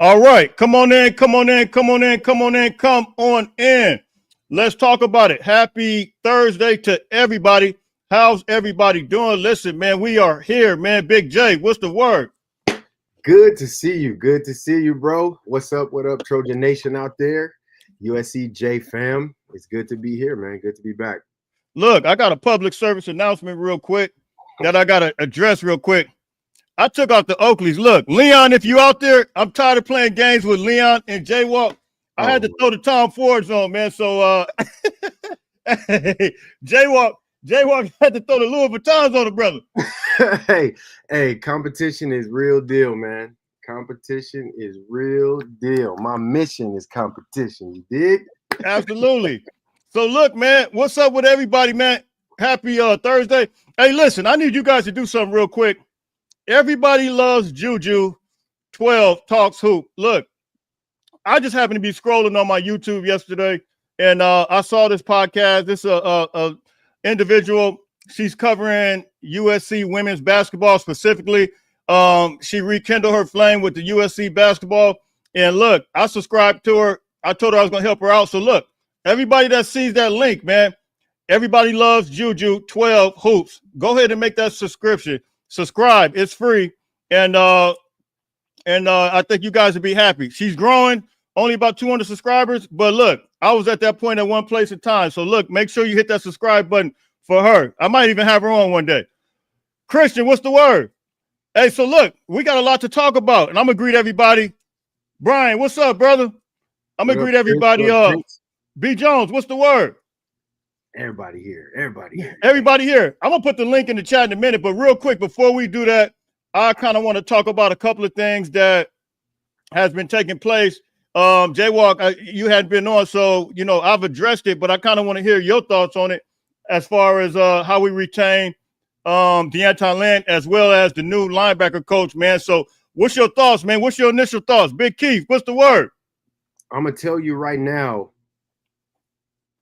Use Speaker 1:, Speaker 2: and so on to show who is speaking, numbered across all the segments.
Speaker 1: All right, come on in, come on in, come on in, come on in, come on in. Let's talk about it. Happy Thursday to everybody. How's everybody doing? Listen, man, we are here, man. Big J, what's the word?
Speaker 2: Good to see you. Good to see you, bro. What's up? What up, Trojan Nation out there? USCJ fam. It's good to be here, man. Good to be back.
Speaker 1: Look, I got a public service announcement real quick that I got to address real quick. I took out the Oakleys. Look, Leon, if you out there, I'm tired of playing games with Leon and Jaywalk. I had to throw the Tom Fords on, man. So Jaywalk had to throw the Louis Vuittons on the brother.
Speaker 2: hey, competition is real deal, man. Competition is real deal. My mission is competition. You dig?
Speaker 1: Absolutely. So look, man, what's up with everybody, man? Happy Thursday. Hey, listen, I need you guys to do something real quick. Everybody loves Juju 12 Talks Hoop. Look, I just happened to be scrolling on my YouTube yesterday, and I saw this podcast. This individual. She's covering USC women's basketball specifically. She rekindled her flame with the USC basketball. And look, I subscribed to her. I told her I was going to help her out. So look, everybody that sees that link, man, everybody loves Juju 12 Hoops. Go ahead and make that subscription. Subscribe. It's free. And I think you guys will be happy. She's growing, only about 200 subscribers. But look, I was at that point at one place at time. So look, make sure you hit that subscribe button for her. I might even have her on one day. Christian, what's the word? Hey, so look, we got a lot to talk about, and I'm going to greet everybody. Brian, what's up, brother? I'm going to greet everybody. B. Jones, what's the word?
Speaker 2: Everybody here. Everybody here.
Speaker 1: Everybody here. I'm going to put the link in the chat in a minute, but real quick, before we do that, I kind of want to talk about a couple of things that has been taking place. Jaywalk, you hadn't been on, so, you know, I've addressed it, but I kind of want to hear your thoughts on it as far as how we retain Deanton Lynn as well as the new linebacker coach, man. So what's your thoughts, man? What's your initial thoughts? Big Keith, what's the word?
Speaker 2: I'm going to tell you right now,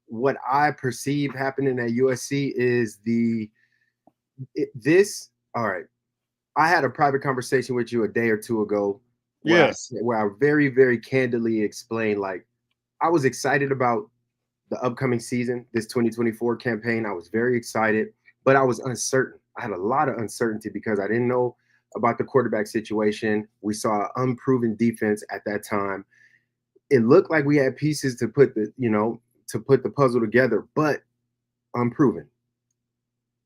Speaker 2: what I perceive happening at USC is all right. I had a private conversation with you a day or two ago where I very, very candidly explained, like, I was excited about the upcoming season, this 2024 campaign. I was very excited, but I was uncertain. I had a lot of uncertainty because I didn't know about the quarterback situation. We saw an unproven defense at that time. It looked like we had pieces to put the puzzle together, but unproven.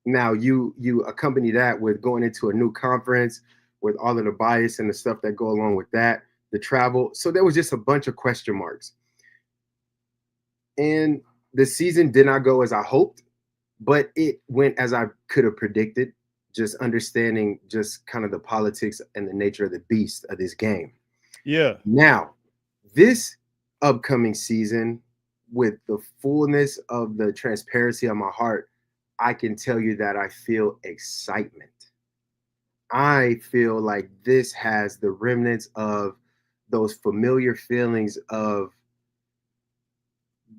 Speaker 2: Now you accompany that with going into a new conference with all of the bias and the stuff that go along with that, the travel. So there was just a bunch of question marks. And the season did not go as I hoped, but it went as I could have predicted, just understanding just kind of the politics and the nature of the beast of this game.
Speaker 1: Yeah.
Speaker 2: Now, this upcoming season, with the fullness of the transparency of my heart, I can tell you that I feel excitement. I feel like this has the remnants of those familiar feelings of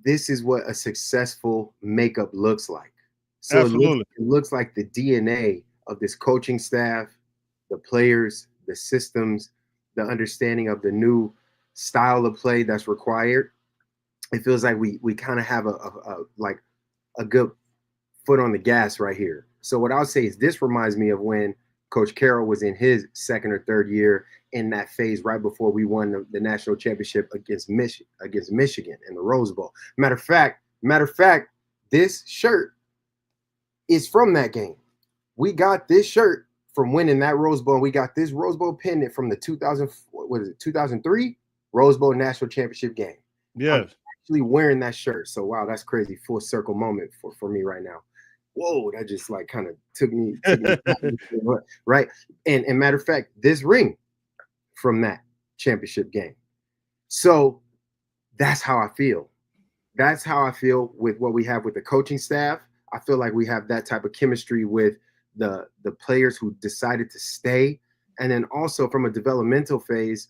Speaker 2: this is what a successful makeup looks like. So it looks like the DNA of this coaching staff, the players, the systems, the understanding of the new style of play that's required. It feels like we kind of have a good foot on the gas right here. So what I'll say is this reminds me of when Coach Carroll was in his second or third year in that phase right before we won the national championship against Michigan in the Rose Bowl. Matter of fact, this shirt is from that game. We got this shirt from winning that Rose Bowl. We got this Rose Bowl pendant from the 2003 Rose Bowl national championship game.
Speaker 1: Yes.
Speaker 2: Actually wearing that shirt. So wow, that's crazy. Full circle moment for me right now. Whoa, that just like kind of took me right. And matter of fact, this ring from that championship game. So that's how I feel. That's how I feel with what we have with the coaching staff. I feel like we have that type of chemistry with the players who decided to stay. And then also from a developmental phase,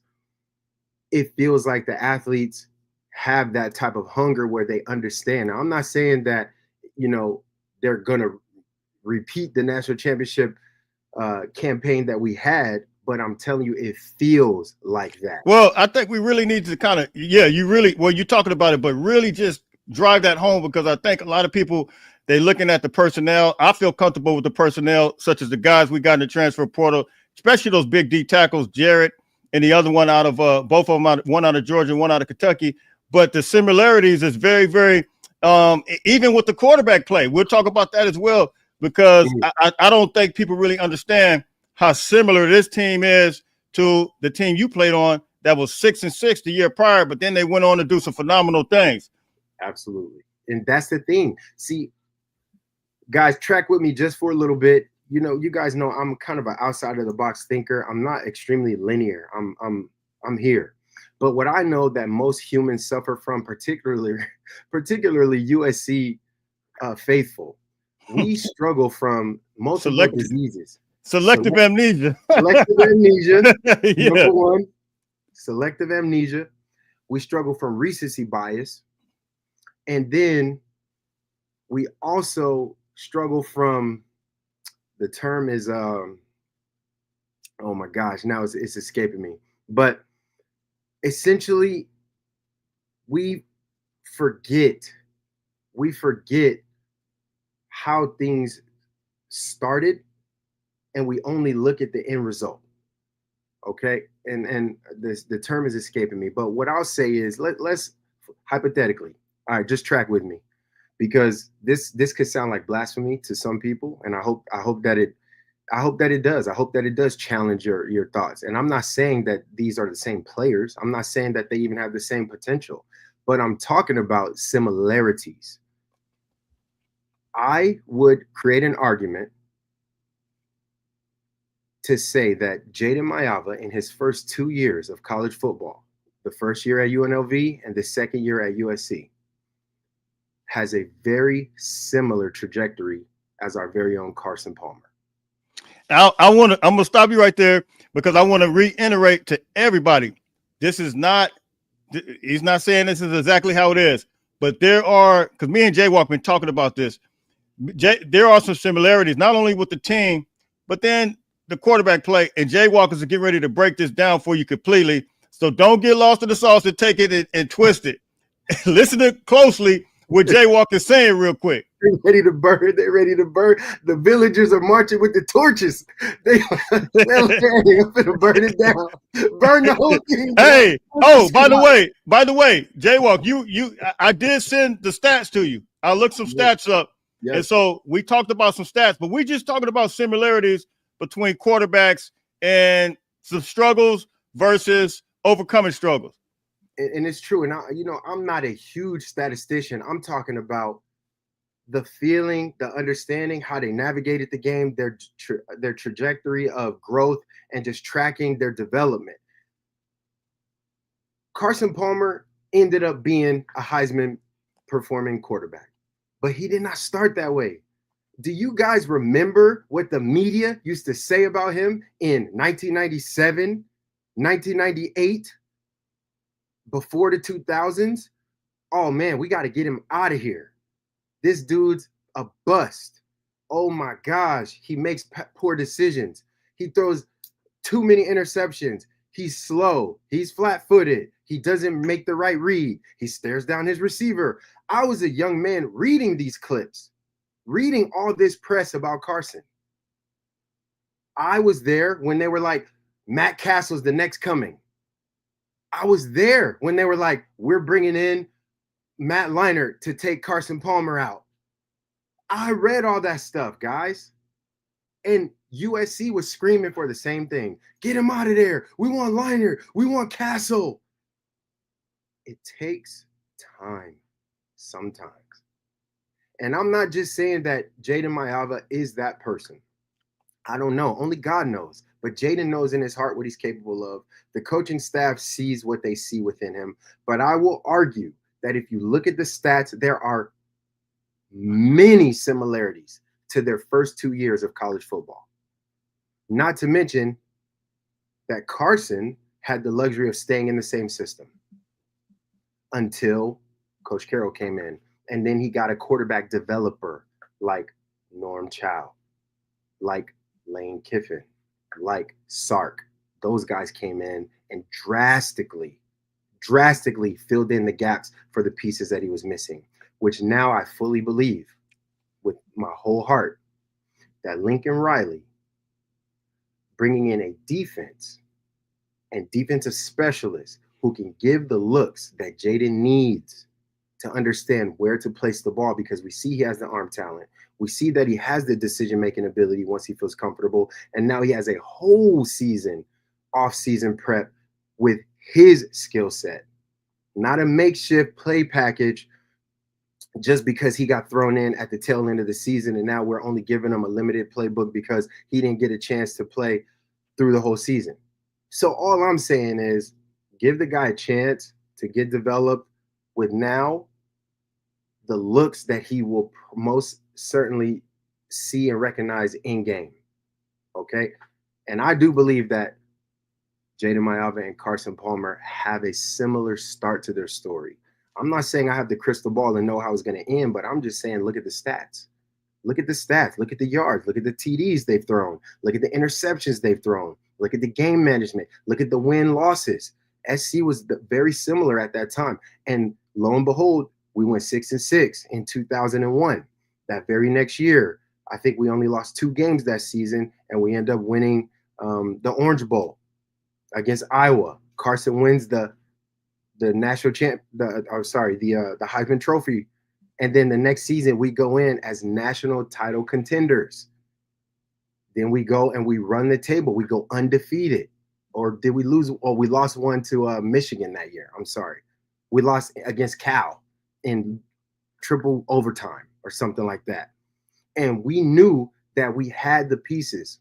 Speaker 2: it feels like the athletes have that type of hunger where they understand. Now, I'm not saying that, they're going to repeat the national championship campaign that we had, but I'm telling you, it feels like that.
Speaker 1: Well, I think we really need to kind of, you're talking about it, but really just drive that home, because I think a lot of people, they're looking at the personnel. I feel comfortable with the personnel, such as the guys we got in the transfer portal, especially those big D tackles, Jarrett, and the other one out of both of them, one out of Georgia and one out of Kentucky. But the similarities is very, very, even with the quarterback play. We'll talk about that as well, because I don't think people really understand how similar this team is to the team you played on that was 6-6 the year prior, but then they went on to do some phenomenal things.
Speaker 2: Absolutely. And that's the thing. See, guys, track with me just for a little bit. You know, you guys know I'm kind of an outside of the box thinker. I'm not extremely linear. I'm here. But what I know that most humans suffer from, particularly USC faithful, we struggle from multiple diseases.
Speaker 1: Selective amnesia.
Speaker 2: Selective amnesia.
Speaker 1: Yeah.
Speaker 2: Number one, selective amnesia. We struggle from recency bias. And then we also struggle from, the term is, oh my gosh, now it's escaping me. But essentially, we forget how things started, and we only look at the end result. Okay, and the term is escaping me. But what I'll say is, let's hypothetically, all right, just track with me, because this could sound like blasphemy to some people, and I hope that it does. I hope that it does challenge your thoughts. And I'm not saying that these are the same players. I'm not saying that they even have the same potential, but I'm talking about similarities. I would create an argument to say that Jaden Mayava, in his first 2 years of college football, the first year at UNLV and the second year at USC, has a very similar trajectory as our very own Carson Palmer.
Speaker 1: I'm gonna stop you right there, because I want to reiterate to everybody, he's not saying this is exactly how it is, but because me and Jay Walk been talking about this, there are some similarities, not only with the team, but then the quarterback play, and Jay Walk is getting ready to break this down for you completely. So don't get lost in the sauce and take it and twist it. Listen to closely what Jay Walk is saying real quick.
Speaker 2: They're ready to burn. They're ready to burn. The villagers are marching with the torches. They're going to burn it down. Burn the whole thing down.
Speaker 1: Hey, by the way, Jay Walk, I did send the stats to you. I looked some stats up. Yes. And so we talked about some stats, but we just talking about similarities between quarterbacks and some struggles versus overcoming struggles.
Speaker 2: And it's true. And I'm not a huge statistician. I'm talking about the feeling, the understanding, how they navigated the game, their trajectory of growth, and just tracking their development. Carson Palmer ended up being a Heisman performing quarterback, but he did not start that way. Do you guys remember what the media used to say about him in 1997, 1998, before the 2000s? Oh man, we got to get him out of here. This dude's a bust. Oh my gosh, he makes poor decisions. He throws too many interceptions. He's slow. He's flat-footed. He doesn't make the right read. He stares down his receiver. I was a young man reading these clips, reading all this press about Carson. I was there when they were like, Matt Castle's the next coming. I was there when they were like, we're bringing in Matt Leinart to take Carson Palmer out. I read all that stuff, guys. And USC was screaming for the same thing. Get him out of there. We want Leinart. We want Castle. It takes time sometimes. And I'm not just saying that Jaden Mayava is that person. I don't know. Only God knows. But Jaden knows in his heart what he's capable of. The coaching staff sees what they see within him. But I will argue that if you look at the stats, there are many similarities to their first 2 years of college football. Not to mention that Carson had the luxury of staying in the same system until Coach Carroll came in. And then he got a quarterback developer like Norm Chow, like Lane Kiffin, like Sark, those guys came in and drastically filled in the gaps for the pieces that he was missing, which now I fully believe with my whole heart that Lincoln Riley bringing in a defense and defensive specialists who can give the looks that Jaden needs to understand where to place the ball, because we see he has the arm talent. We see that he has the decision-making ability once he feels comfortable. And now he has a whole season, off-season prep with his skill set, not a makeshift play package just because he got thrown in at the tail end of the season. And now we're only giving him a limited playbook because he didn't get a chance to play through the whole season. So all I'm saying is give the guy a chance to get developed with now the looks that he will most certainly see and recognize in game. Okay. And I do believe that Jaden Mayava and Carson Palmer have a similar start to their story. I'm not saying I have the crystal ball and know how it's going to end, but I'm just saying look at the stats. Look at the stats. Look at the yards. Look at the TDs they've thrown. Look at the interceptions they've thrown. Look at the game management. Look at the win-losses. SC was very similar at that time. And lo and behold, we went 6-6 in 2001. That very next year, I think we only lost 2 games that season, and we end up winning the Orange Bowl against Iowa. Carson wins the national the Heisman Trophy. And then the next season, we go in as national title contenders. Then we go and we run the table. We go undefeated. Or did we lose? Oh, we lost one to Michigan that year. I'm sorry. We lost against Cal in triple overtime or something like that. And we knew that we had the pieces.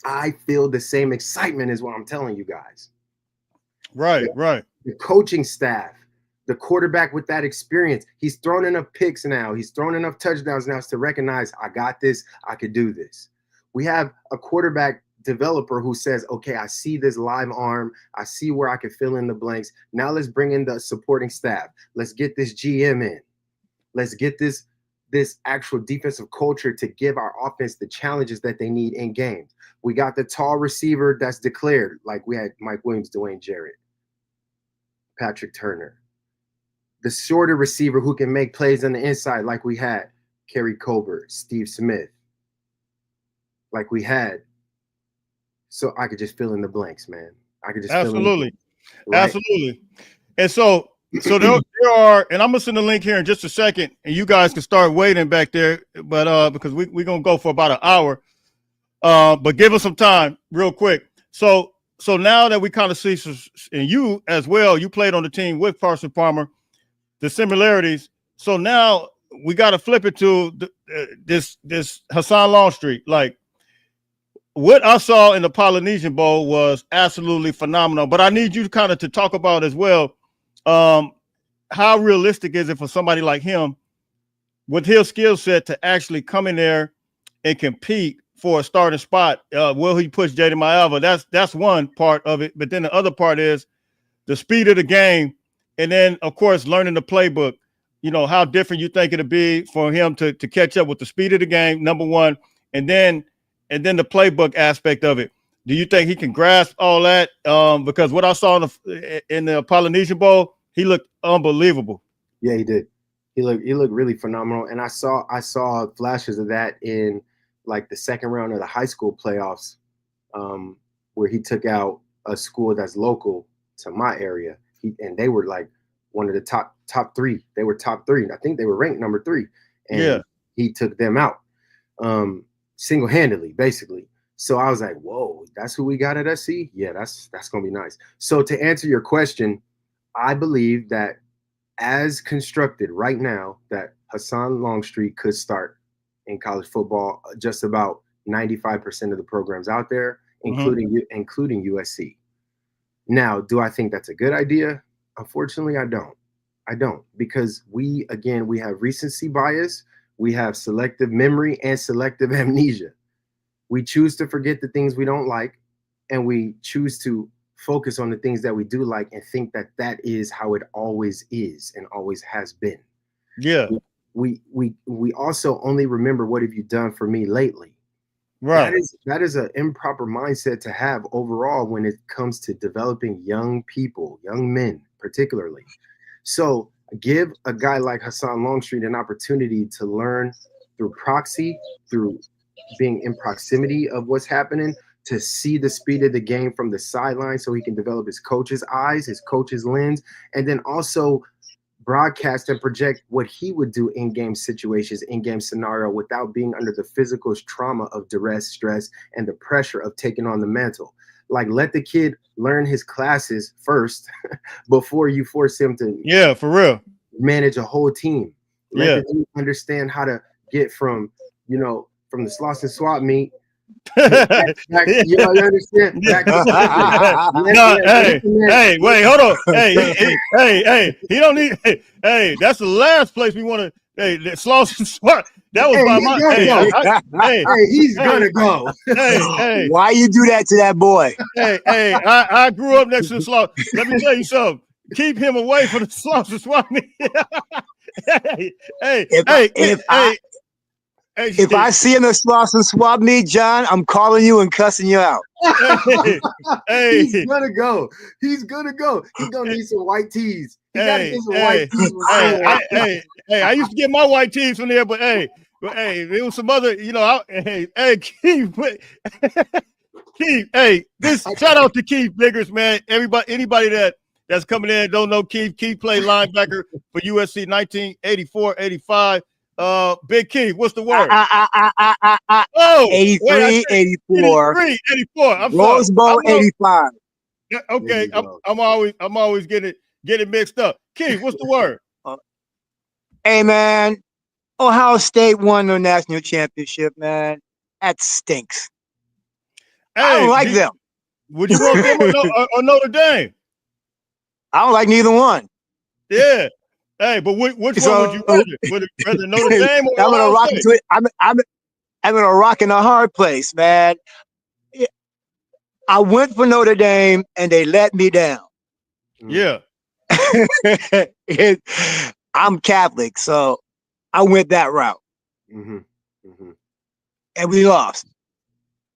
Speaker 2: I feel the same excitement is what I'm telling you guys.
Speaker 1: Right.
Speaker 2: The coaching staff, the quarterback with that experience, he's thrown enough picks now. He's thrown enough touchdowns now to recognize, I got this. I could do this. We have a quarterback developer who says, okay, I see this live arm. I see where I can fill in the blanks. Now let's bring in the supporting staff. Let's get this GM in. Let's get this actual defensive culture to give our offense the challenges that they need in games. We got the tall receiver that's declared, like we had Mike Williams, Dwayne Jarrett, Patrick Turner. The shorter receiver who can make plays on the inside, like we had Kerry Colbert, Steve Smith, like we had. So I could just fill in the blanks, man. I could just
Speaker 1: absolutely,
Speaker 2: right?
Speaker 1: Absolutely. And so there are, and I'm gonna send the link here in just a second, and you guys can start waiting back there. But because we're gonna go for about an hour, but give us some time, real quick. So now that we kind of see, and you as well, you played on the team with Carson Palmer, the similarities. So now we got to flip it to this Hassan Longstreet. Like what I saw in the Polynesian Bowl was absolutely phenomenal. But I need you kind of to talk about as well. How realistic is it for somebody like him with his skill set to actually come in there and compete for a starting spot? Will he push Jaden Mayava? That's one part of it. But then the other part is the speed of the game. And then, of course, learning the playbook. You know, how different you think it'll be for him to catch up with the speed of the game, number one. And then the playbook aspect of it. Do you think he can grasp all that? Because what I saw in the Polynesian Bowl, he looked unbelievable.
Speaker 2: Yeah, he did. He looked really phenomenal. And I saw flashes of that in like the second round of the high school playoffs, where he took out a school that's local to my area. And they were like one of the top 3. They were top 3. I think they were ranked number 3. And he took them out single-handedly, basically. So I was like, whoa, that's who we got at SC? Yeah, that's going to be nice. So to answer your question, I believe that as constructed right now, that Hassan Longstreet could start in college football just about 95% of the programs out there, including USC. Now, do I think that's a good idea? Unfortunately, I don't, because we have recency bias, we have selective memory and selective amnesia. We choose to forget the things we don't like, and we choose to focus on the things that we do like and think that that is how it always is and always has been.
Speaker 1: Yeah.
Speaker 2: We also only remember what have you done for me lately.
Speaker 1: Right.
Speaker 2: That is an improper mindset to have overall when it comes to developing young people, young men particularly. So give a guy like Hassan Longstreet an opportunity to learn through proxy, through being in proximity of what's happening, to see the speed of the game from the sideline so he can develop his coach's eyes, his coach's lens, and then also broadcast and project what he would do in game situations, in game scenario, without being under the physical trauma of duress, stress, and the pressure of taking on the mantle. Like, let the kid learn his classes first before you force him to
Speaker 1: for real
Speaker 2: manage a whole team. Let the team understand how to get from the sloss and swap meet back, you understand? Back
Speaker 1: hey, wait, hold on. Hey, he don't need. Hey, that's the last place we want to. Hey, sloss and swap. That was by my.
Speaker 2: Hey, he's gonna go.
Speaker 1: Hey,
Speaker 3: why you do that to that boy?
Speaker 1: Hey, I grew up next to the sloss. Let me tell you something. Keep him away from the sloss and swap meet.
Speaker 3: If I see him in sloss and swap meet, John, I'm calling you and cussing you out.
Speaker 2: He's gonna go. He's gonna need some white tees.
Speaker 1: Hey, I used to get my white tees from there, but there was some other, Keith, Keith, this shout out to Keith Biggers, man. Anybody that's coming in don't know Keith. Keith played linebacker for USC 1984-85. Big Keith, what's the word?
Speaker 3: 83, 84.
Speaker 1: 84. I'm
Speaker 3: Rose Bowl 85.
Speaker 1: Okay, I'm always getting mixed up. Keith, what's the word?
Speaker 3: Hey man, Ohio State won the national championship, man. That stinks. I don't like them.
Speaker 1: Would you want them or Notre Dame?
Speaker 3: I don't like neither one.
Speaker 1: Yeah. Hey, but which one would you rather? Would it rather Notre Dame or
Speaker 3: I'm gonna rock into it. I'm gonna rock in a hard place, man. I went for Notre Dame and they let me down.
Speaker 1: Yeah.
Speaker 3: I'm Catholic, so I went that route. And we lost.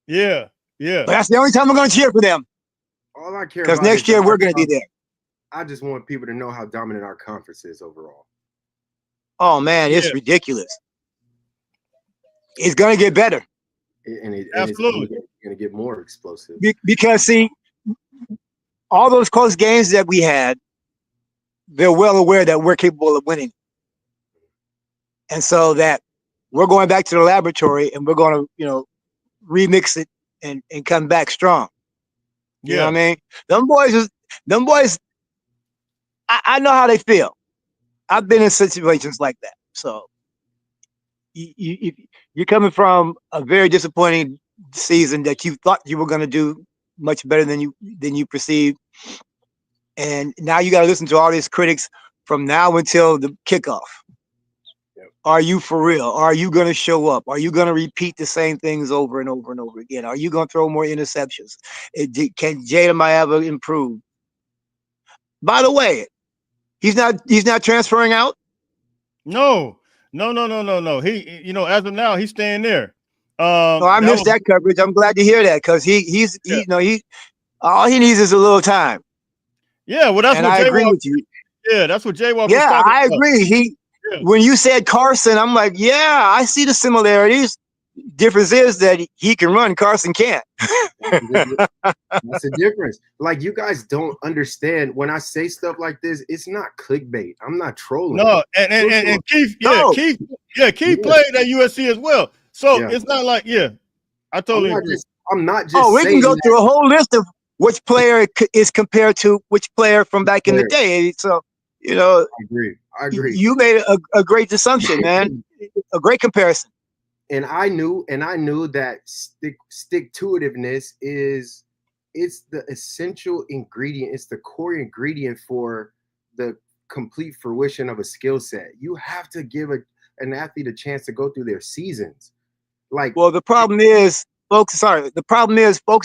Speaker 1: Yeah.
Speaker 3: But that's the only time I'm gonna cheer for them.
Speaker 2: All I care
Speaker 3: because next year we're gonna be there.
Speaker 2: I just want people to know how dominant our conference is overall.
Speaker 3: Oh man, it's ridiculous. It's gonna get better.
Speaker 1: Absolutely,
Speaker 2: it's gonna get more explosive.
Speaker 3: Because see, all those close games that we had, they're well aware that we're capable of winning, and so that we're going back to the laboratory and we're going to, remix it and come back strong. You know what I mean? Them boys. I know how they feel. I've been in situations like that. So you're coming from a very disappointing season that you thought you were going to do much better than you perceived, and now you got to listen to all these critics from now until the kickoff. Yep. Are you for real? Are you going to show up? Are you going to repeat the same things over and over and over again? Are you going to throw more interceptions? Can Jada ever improve? By the way, he's not transferring out.
Speaker 2: No.
Speaker 1: He, as of now, he's staying there.
Speaker 3: I missed that coverage. I'm glad to hear that because he all he needs is a little time.
Speaker 1: Yeah, well, that's what
Speaker 3: I agree with you.
Speaker 1: Yeah, that's what J-Walk
Speaker 3: was
Speaker 1: talking
Speaker 3: about. Agree. When you said Carson, I'm like, yeah, I see the similarities. Difference is that he can run, Carson can't.
Speaker 2: That's the difference. Like, you guys don't understand when I say stuff like this, it's not clickbait. I'm not trolling.
Speaker 1: No, and Keith, Keith played at USC as well. So it's not like, I totally agree.
Speaker 2: I'm not just
Speaker 3: we can go through a whole list of which player is compared to which player from back in the day. So,
Speaker 2: I agree.
Speaker 3: You made a great assumption, man. A great comparison.
Speaker 2: And I knew that stick-to-itiveness it's the essential ingredient. It's the core ingredient for the complete fruition of a skill set. You have to give an athlete a chance to go through their seasons.
Speaker 3: The problem is, folks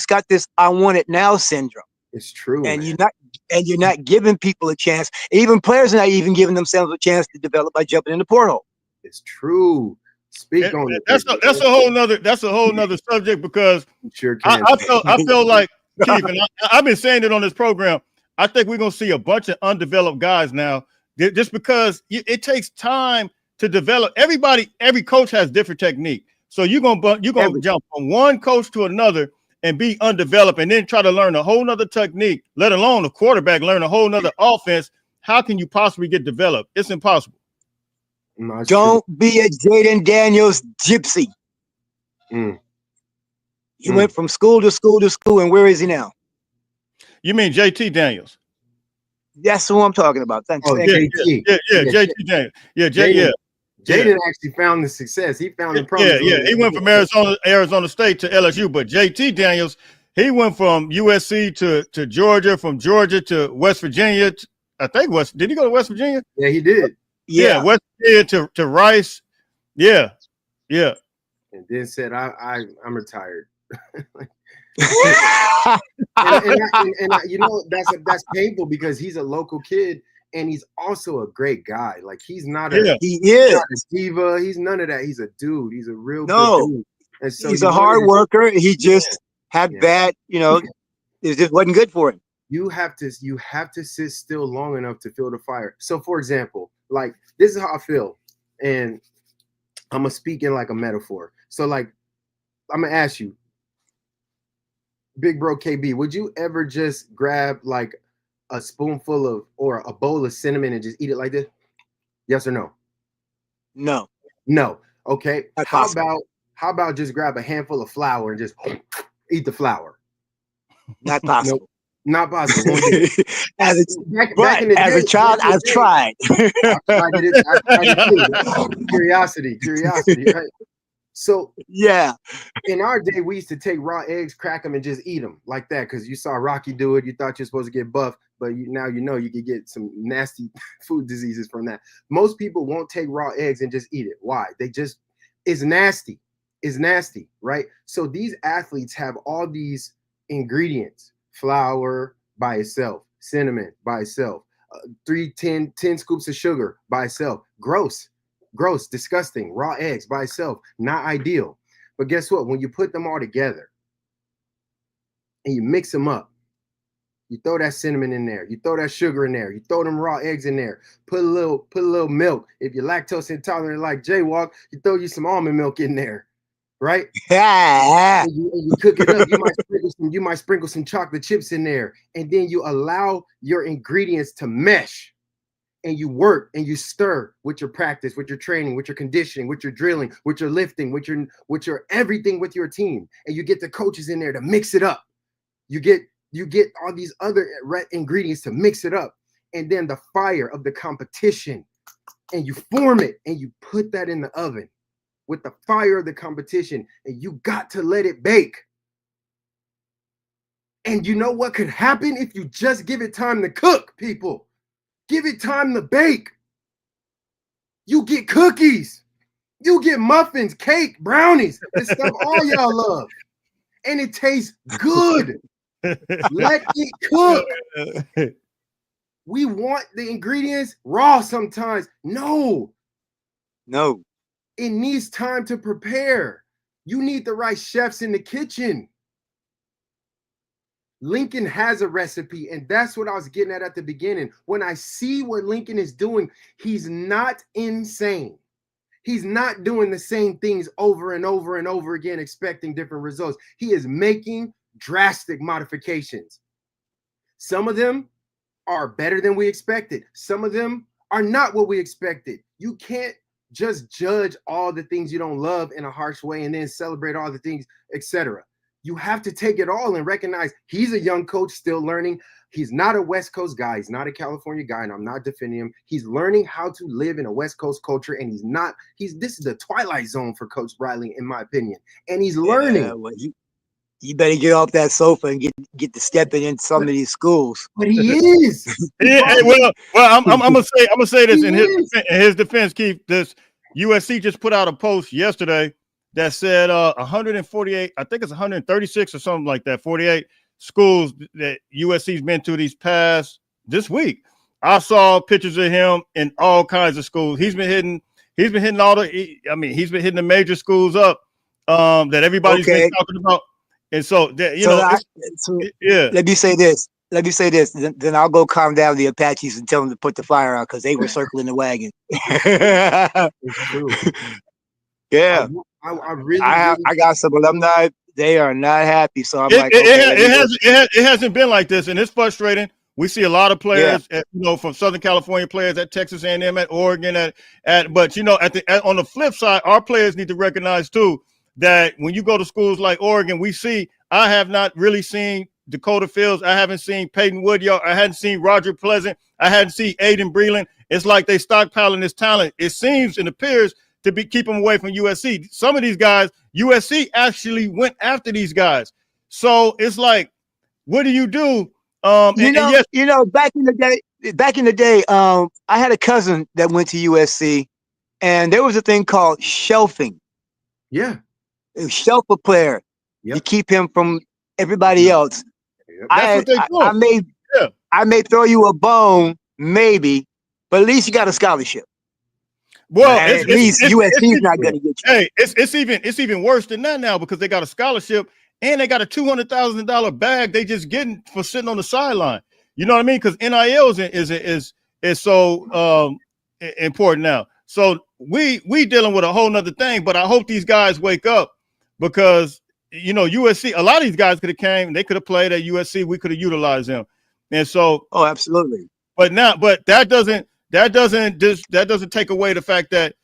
Speaker 3: got this "I want it now" syndrome.
Speaker 2: It's true,
Speaker 3: and you're not giving people a chance. Even players are not even giving themselves a chance to develop by jumping in the porthole.
Speaker 2: It's true. Speak on it.
Speaker 1: That's a whole nother subject because
Speaker 2: sure can.
Speaker 1: I feel like Keith, and I've been saying it on this program. I think we're gonna see a bunch of undeveloped guys now, just because it takes time to develop. Every coach has different technique. So you're gonna jump from one coach to another and be undeveloped, and then try to learn a whole nother technique. Let alone a quarterback learn a whole nother offense. How can you possibly get developed? It's impossible.
Speaker 3: Don't be a Jaden Daniels gypsy. He went from school to school to school, and where is he now?
Speaker 1: You mean JT Daniels?
Speaker 3: That's who I'm talking about. Thanks.
Speaker 2: Oh, JT.
Speaker 1: JT Daniels.
Speaker 2: Jaden actually found the success. He found the promise.
Speaker 1: He went from Arizona State to LSU, but JT Daniels, he went from USC to Georgia, from Georgia to West Virginia. I think did he go to West Virginia?
Speaker 2: Yeah, he did.
Speaker 1: Yeah, West Virginia to Rice. Yeah.
Speaker 2: And then said, I'm retired. and you know, that's painful because he's a local kid and he's also a great guy. Like he's not a diva. He's none of that. He's a dude. He's a real good dude. And so
Speaker 3: he's a hard worker. He just had bad, it just wasn't good for him.
Speaker 2: You have to sit still long enough to feel the fire. So for example, like this is how I feel, and I'm gonna speak in like a metaphor. So like I'm gonna ask you, Big Bro KB, would you ever just grab like a spoonful of or a bowl of cinnamon and just eat it like this? Yes or no? No. Okay. How about just grab a handful of flour and just eat the flour?
Speaker 3: Not possible.
Speaker 2: Nope. Not possible.
Speaker 3: As a child, I've tried.
Speaker 2: I tried it. Curiosity, right? So in our day, we used to take raw eggs, crack them, and just eat them like that because you saw Rocky do it. You thought you're supposed to get buff, but now you could get some nasty food diseases from that. Most people won't take raw eggs and just eat it. Why? It's nasty. It's nasty, right? So these athletes have all these ingredients: flour by itself, cinnamon by itself, 10 scoops of sugar by itself. Gross, disgusting. Raw eggs by itself, not ideal. But guess what? When you put them all together and you mix them up, you throw that cinnamon in there, you throw that sugar in there, you throw them raw eggs in there, put a little milk. If you're lactose intolerant like Jaywalk, you throw you some almond milk in there, right?
Speaker 3: Yeah.
Speaker 2: And you cook it up. You might sprinkle some chocolate chips in there, and then you allow your ingredients to mesh. And you work and you stir with your practice, with your training, with your conditioning, with your drilling, with your lifting, with your everything with your team. And you get the coaches in there to mix it up. You get all these other ingredients to mix it up. And then the fire of the competition, and you form it and you put that in the oven with the fire of the competition, and you got to let it bake. And you know what could happen if you just give it time to cook, people? Give it time to bake. You get cookies. You get muffins, cake, brownies, and stuff all y'all love. And it tastes good. Let it cook. We want the ingredients raw sometimes. No. It needs time to prepare. You need the right chefs in the kitchen. Lincoln has a recipe, and that's what I was getting at the beginning. When I see what Lincoln is doing, he's not insane. He's not doing the same things over and over and over again, expecting different results. He is making drastic modifications. Some of them are better than we expected. Some of them are not what we expected. You can't just judge all the things you don't love in a harsh way and then celebrate all the things, etc. You have to take it all and recognize he's a young coach still learning. He's not a West Coast guy. He's not a California guy, and I'm not defending him. He's learning how to live in a West Coast culture, and this is the twilight zone for Coach Briley, in my opinion. And he's learning.
Speaker 3: Well, you better get off that sofa and get to stepping in some of these schools.
Speaker 2: But he is.
Speaker 1: Well, I'm gonna say this in his defense, Keith. This USC just put out a post yesterday that said 148, I think it's 136 or something like that, 48 schools that USC's been to this week. I saw pictures of him in all kinds of schools. He's been hitting He's been hitting he's been hitting the major schools up that everybody's been talking about. And so, yeah.
Speaker 3: Let me say this. Then I'll go calm down the Apaches and tell them to put the fire out because they were circling the wagon.
Speaker 2: It's true.
Speaker 3: Yeah. I got some alumni. They are not happy. So
Speaker 1: it hasn't been like this, and it's frustrating. We see a lot of players, from Southern California players at Texas A&M, at Oregon, but on the flip side, our players need to recognize too that when you go to schools like Oregon, I have not really seen Dakota Fields. I haven't seen Peyton Woodyard. I hadn't seen Roger Pleasant. I hadn't seen Aiden Breland. It's like they stockpiling this talent. It seems and appears to be keep them away from USC. Some of these guys, USC actually went after these guys. So it's like, what do you do?
Speaker 3: Back in the day, I had a cousin that went to USC, and there was a thing called shelving.
Speaker 2: Yeah,
Speaker 3: shelf a player to keep him from everybody else.
Speaker 1: That's what they do.
Speaker 3: I may throw you a bone, maybe, but at least you got a scholarship.
Speaker 1: Well,
Speaker 3: at least USC is not going to get you.
Speaker 1: Hey, it's even worse than that now because they got a scholarship and they got a $200,000 bag they just getting for sitting on the sideline. You know what I mean? Because NIL is so important now. So we dealing with a whole nother thing. But I hope these guys wake up because USC. A lot of these guys could have came. They could have played at USC. We could have utilized them. And so,
Speaker 3: absolutely.
Speaker 1: But that doesn't take away the fact that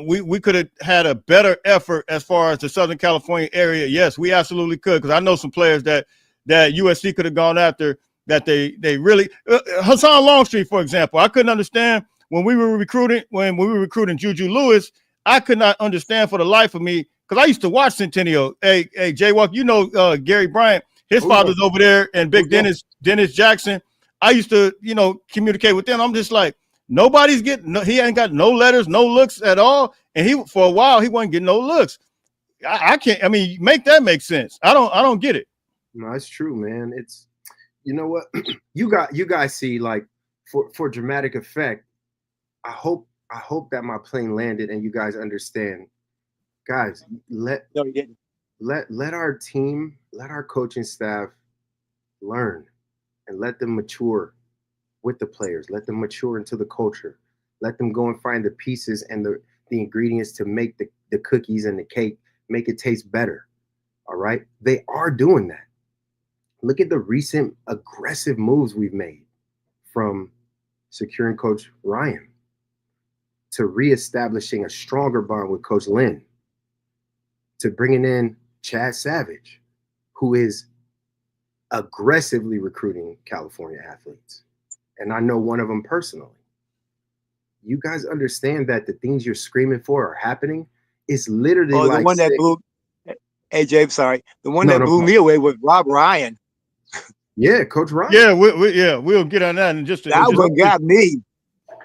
Speaker 1: we could have had a better effort as far as the Southern California area. Yes, we absolutely could, because I know some players that USC could have gone after that they really Hassan Longstreet, for example. I couldn't understand when we were recruiting Juju Lewis. I could not understand for the life of me because I used to watch Centennial. Hey, Jaywalk, Gary Bryant, his father's over there, and Big Dennis Jackson. I used to, communicate with them. I'm just like, nobody's he ain't got no letters, no looks at all. And for a while, he wasn't getting no looks. I can't, make that make sense. I don't get it.
Speaker 2: No, it's true, man. It's, you know what, you guys see, like, for dramatic effect, I hope that my plane landed and you guys understand. Guys, let our team, let our coaching staff learn. And let them mature with the players. Let them mature into the culture. Let them go and find the pieces and the ingredients to make the cookies and the cake, make it taste better. All right? They are doing that. Look at the recent aggressive moves we've made, from securing Coach Ryan to reestablishing a stronger bond with Coach Lynn to bringing in Chad Savage, who is aggressively recruiting California athletes. And I know one of them personally. You guys understand that the things you're screaming for are happening? It's literally
Speaker 3: the one that blew blew me away was Rob Ryan.
Speaker 2: Yeah, Coach Ryan.
Speaker 1: Yeah, we'll get on that in just a
Speaker 3: that one got me.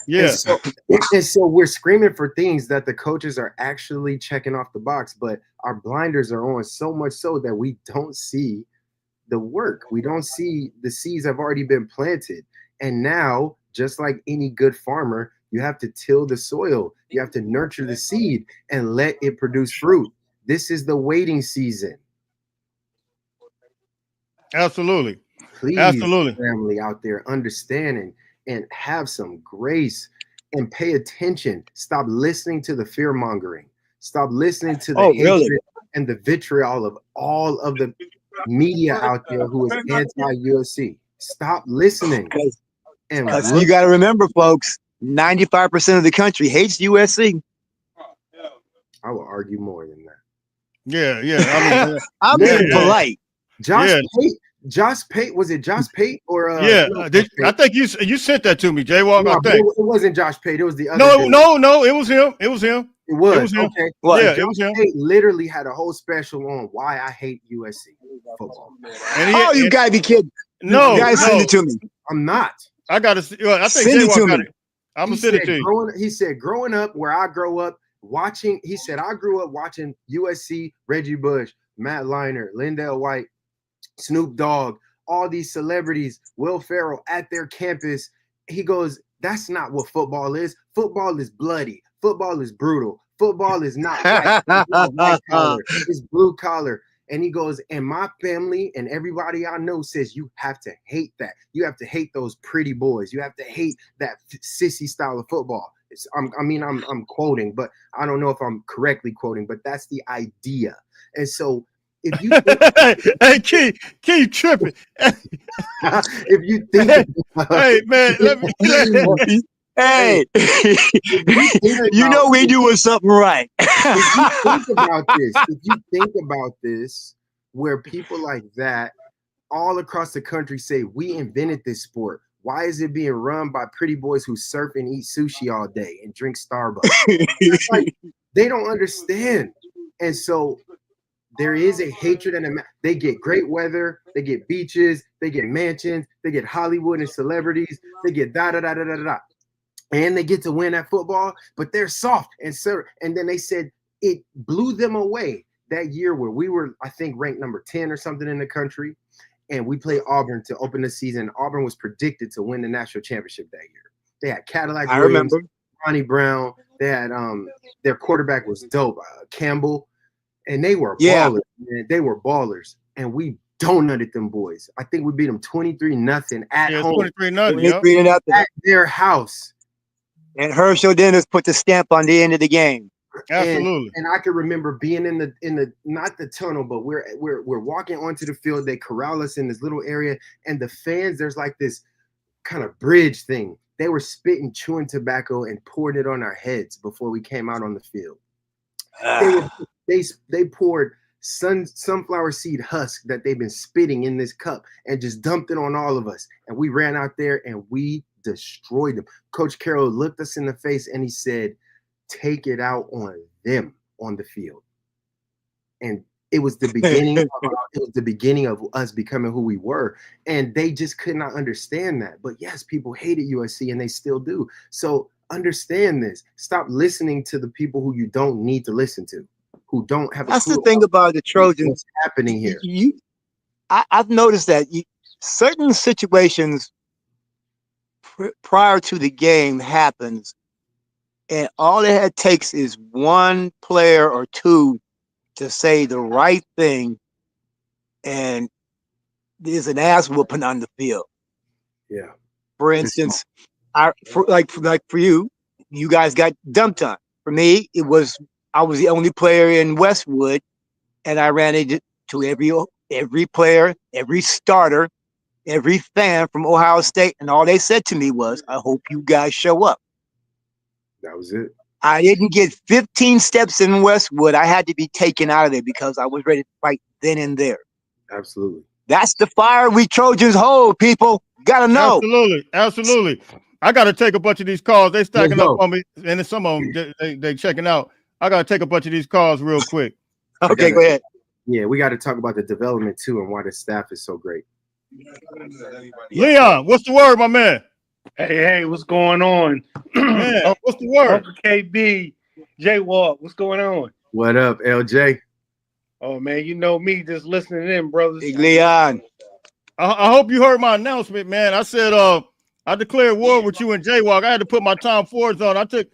Speaker 1: Yeah.
Speaker 2: And so we're screaming for things that the coaches are actually checking off the box, but our blinders are on so much so that we don't see the work. We don't see the seeds have already been planted. And now, just like any good farmer, you have to till the soil. You have to nurture the seed and let it produce fruit. This is the waiting season.
Speaker 1: Absolutely.
Speaker 2: Please,
Speaker 1: absolutely,
Speaker 2: family out there, understand and have some grace and pay attention. Stop listening to the fear mongering. Stop listening to the hatred and the vitriol of all of the media out there who is anti-USC. Stop listening.
Speaker 3: And you got to remember, folks, 95% of the country hates USC.
Speaker 2: I will argue more than that.
Speaker 1: Yeah.
Speaker 3: I'm being polite.
Speaker 2: Josh Pate, was it Josh Pate or
Speaker 1: I think you sent that to me, Jaywalk. I think
Speaker 2: it wasn't Josh Pate. It was the other.
Speaker 1: No, it was him. It was him.
Speaker 2: It was
Speaker 1: him.
Speaker 2: Okay.
Speaker 3: Well,
Speaker 1: yeah, it was him.
Speaker 2: Pate literally had a whole special on why I hate USC football.
Speaker 3: You gotta be kidding.
Speaker 1: No,
Speaker 3: you gotta send it to me.
Speaker 2: I'm not.
Speaker 1: I gotta. I think
Speaker 3: send it to me.
Speaker 1: I'm gonna send it to you.
Speaker 2: He said, growing up where I grew up watching. He said I grew up watching USC, Reggie Bush, Matt Leinart, Lindell White, Snoop Dogg, all these celebrities, Will Ferrell at their campus. He goes, that's not what football is. Football is bloody. Football is brutal. Football is not white, it's not white collar. It's blue collar. And he goes, and my family and everybody I know says you have to hate that. You have to hate those pretty boys. You have to hate that sissy style of football. I'm quoting, but I don't know if I'm correctly quoting, but that's the idea. And so if you
Speaker 1: hey, Key tripping.
Speaker 2: if you think
Speaker 1: hey man, let me
Speaker 3: hey, you know we doing something right.
Speaker 2: If you think about this, where people like that all across the country say we invented this sport, why is it being run by pretty boys who surf and eat sushi all day and drink Starbucks? Like, they don't understand. And so there is a hatred and they get great weather, they get beaches, they get mansions, they get Hollywood and celebrities, they get da-da-da-da-da-da. And they get to win at football, but they're soft. And then they said it blew them away that year where we were, I think, ranked number 10 or something in the country. And we played Auburn to open the season. Auburn was predicted to win the national championship that year. They had Cadillac
Speaker 3: I
Speaker 2: Williams,
Speaker 3: remember.
Speaker 2: Ronnie Brown. They had their quarterback was dope, Campbell. And they were ballers. Man. They were ballers. And we donuted them boys. I think we beat them 23-0 at home.
Speaker 1: 23-0
Speaker 2: at their house.
Speaker 3: And Herschel Dennis put the stamp on the end of the game.
Speaker 1: Absolutely.
Speaker 2: And I can remember being in the not the tunnel, but we're walking onto the field. They corral us in this little area, and the fans, there's like this kind of bridge thing. They were spitting, chewing tobacco, and poured it on our heads before we came out on the field. They poured sunflower seed husk that they've been spitting in this cup and just dumped it on all of us. And we ran out there and we destroyed them. Coach Carroll looked us in the face and he said, take it out on them on the field. And it was the beginning of us becoming who we were. And they just could not understand that. But yes, people hated USC and they still do. So understand this. Stop listening to the people who you don't need to listen to, who don't have
Speaker 3: That's the thing about the Trojans.
Speaker 2: What's happening here?
Speaker 3: I've noticed that certain situations prior to the game happens, and all it takes is one player or two to say the right thing, and there's an ass whooping on the field.
Speaker 2: Yeah.
Speaker 3: For instance, for you guys got dumped on. For me, I was the only player in Westwood, and I ran into every player, every starter, every fan from Ohio State, and all they said to me was, I hope you guys show up.
Speaker 2: That was it.
Speaker 3: I didn't get 15 steps in Westwood. I had to be taken out of there because I was ready to fight then and there.
Speaker 2: Absolutely.
Speaker 3: That's the fire we Trojans hold, people. Gotta know.
Speaker 1: Absolutely. I got to take a bunch of these calls. They stacking up on me, and then some of them, they checking out. I got to take a bunch of these calls real quick.
Speaker 3: Okay, go ahead.
Speaker 2: Yeah, we got to talk about the development, too, and why the staff is so great.
Speaker 1: Leon, what's the word, my man?
Speaker 4: Hey, what's going on?
Speaker 1: Man, what's the word?
Speaker 4: Uncle KB, J-Walk, what's going on?
Speaker 2: What up, LJ?
Speaker 4: Oh, man, you know me just listening in, brothers.
Speaker 3: Big Leon.
Speaker 1: I hope you heard my announcement, man. I said I declared war with you and J-Walk. I had to put my Tom Fords on. I took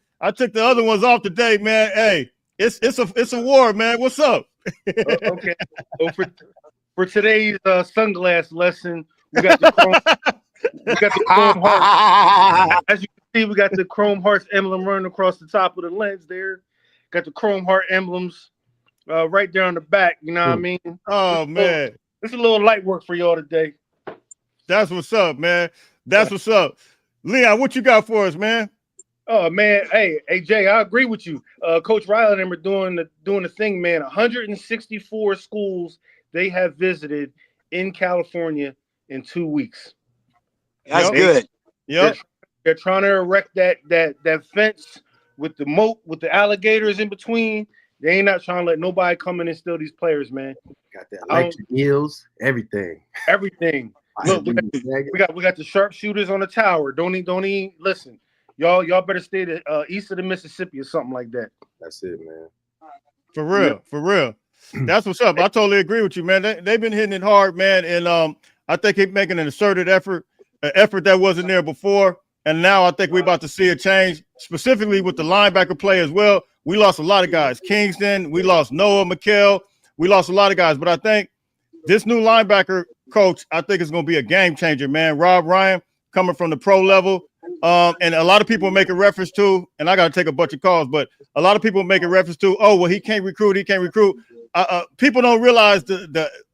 Speaker 1: the other ones off today, man. Hey, it's a war, man. What's up?
Speaker 4: Okay. Well, for today's sunglass lesson, we got the Chrome Heart. As you can see, we got the Chrome Hearts emblem running across the top of the lens there. Got the Chrome Heart emblems right there on the back. You know what I mean?
Speaker 1: Oh, man.
Speaker 4: It's a little light work for y'all today.
Speaker 1: That's what's up, man. That's what's up. Leon, what you got for us, man?
Speaker 4: Oh, man. Hey, Jay, I agree with you. Coach Riley and them are doing the thing, man. 164 schools they have visited in California in 2 weeks.
Speaker 3: That's good.
Speaker 1: Yep.
Speaker 4: They're trying to erect that fence with the moat, with the alligators in between. They ain't not trying to let nobody come in and steal these players, man.
Speaker 2: Got that electric eels, everything.
Speaker 4: Everything. Look, we got the sharpshooters on the tower. Don't even listen. Y'all better stay east of the Mississippi or something like that.
Speaker 2: That's it, man.
Speaker 1: For real. That's what's up. I totally agree with you, man. They've been hitting it hard, man, and I think they're making an asserted effort, an effort that wasn't there before. And now I think we're about to see a change, specifically with the linebacker play as well. We lost a lot of guys. Kingston, we lost Noah McKell. We lost a lot of guys. But I think this new linebacker coach, I think is going to be a game changer, man. Rob Ryan coming from the pro level. And a lot of people make a reference to, and I got to take a bunch of calls, but a lot of people make a reference to, oh, well, he can't recruit. People don't realize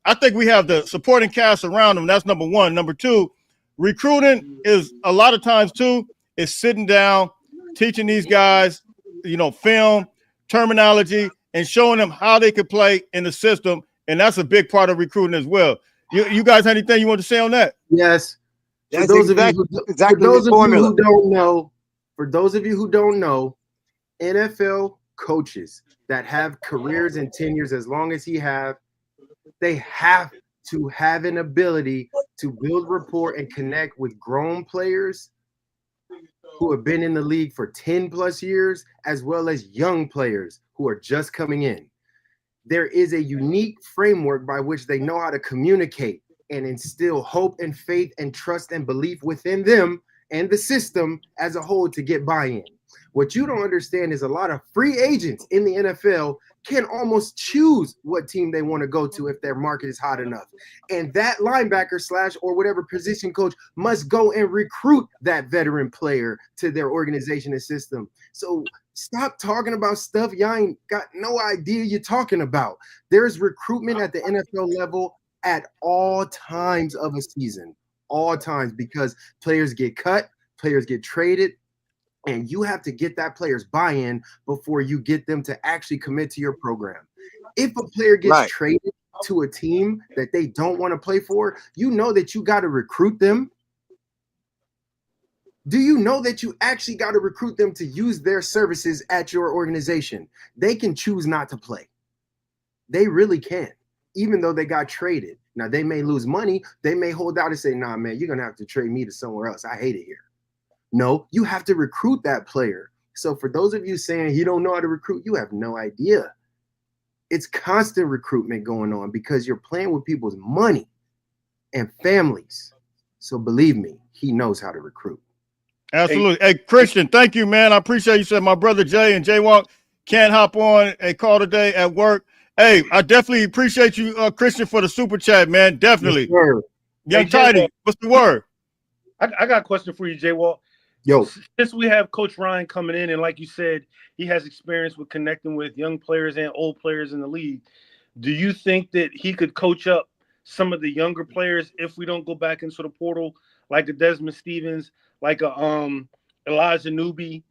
Speaker 1: I think we have the supporting cast around him. That's number one. Number two, recruiting is a lot of times too, is sitting down, teaching these guys, film, terminology, and showing them how they could play in the system. And that's a big part of recruiting as well. You guys have anything you want to say on that?
Speaker 2: Yes. For those of you who don't know, NFL coaches that have careers and tenures as long as he have, they have to have an ability to build rapport and connect with grown players who have been in the league for 10 plus years, as well as young players who are just coming in. There is a unique framework by which they know how to communicate and instill hope and faith and trust and belief within them and the system as a whole to get buy-in. What you don't understand is a lot of free agents in the NFL can almost choose what team they want to go to if their market is hot enough. And that linebacker / or whatever position coach must go and recruit that veteran player to their organization and system. So stop talking about stuff y'all ain't got no idea you're talking about. There's recruitment at the NFL level at all times of a season, all times, because players get cut, players get traded, and you have to get that player's buy-in before you get them to actually commit to your program. If a player gets traded to a team that they don't want to play for, you know that you got to recruit them. Do you know that you actually got to recruit them to use their services at your organization? They can choose not to play. They really can, even though they got traded. Now, they may lose money. They may hold out and say, nah, man, you're going to have to trade me to somewhere else. I hate it here. No, you have to recruit that player. So for those of you saying you don't know how to recruit, you have no idea. It's constant recruitment going on because you're playing with people's money and families. So believe me, he knows how to recruit.
Speaker 1: Absolutely. Hey, Christian, thank you, man. I appreciate you. Said my brother Jay and Jaywalk can't hop on a call today at work. Hey, I definitely appreciate you, Christian, for the super chat, man. Definitely.
Speaker 2: Yes,
Speaker 1: Young Tidy, what's the word?
Speaker 4: I got a question for you, Jaywalk.
Speaker 2: Yo,
Speaker 4: since we have Coach Ryan coming in, and like you said, he has experience with connecting with young players and old players in the league. Do you think that he could coach up some of the younger players if we don't go back into the portal, like a Desmond Stevens, like a Elijah Newby?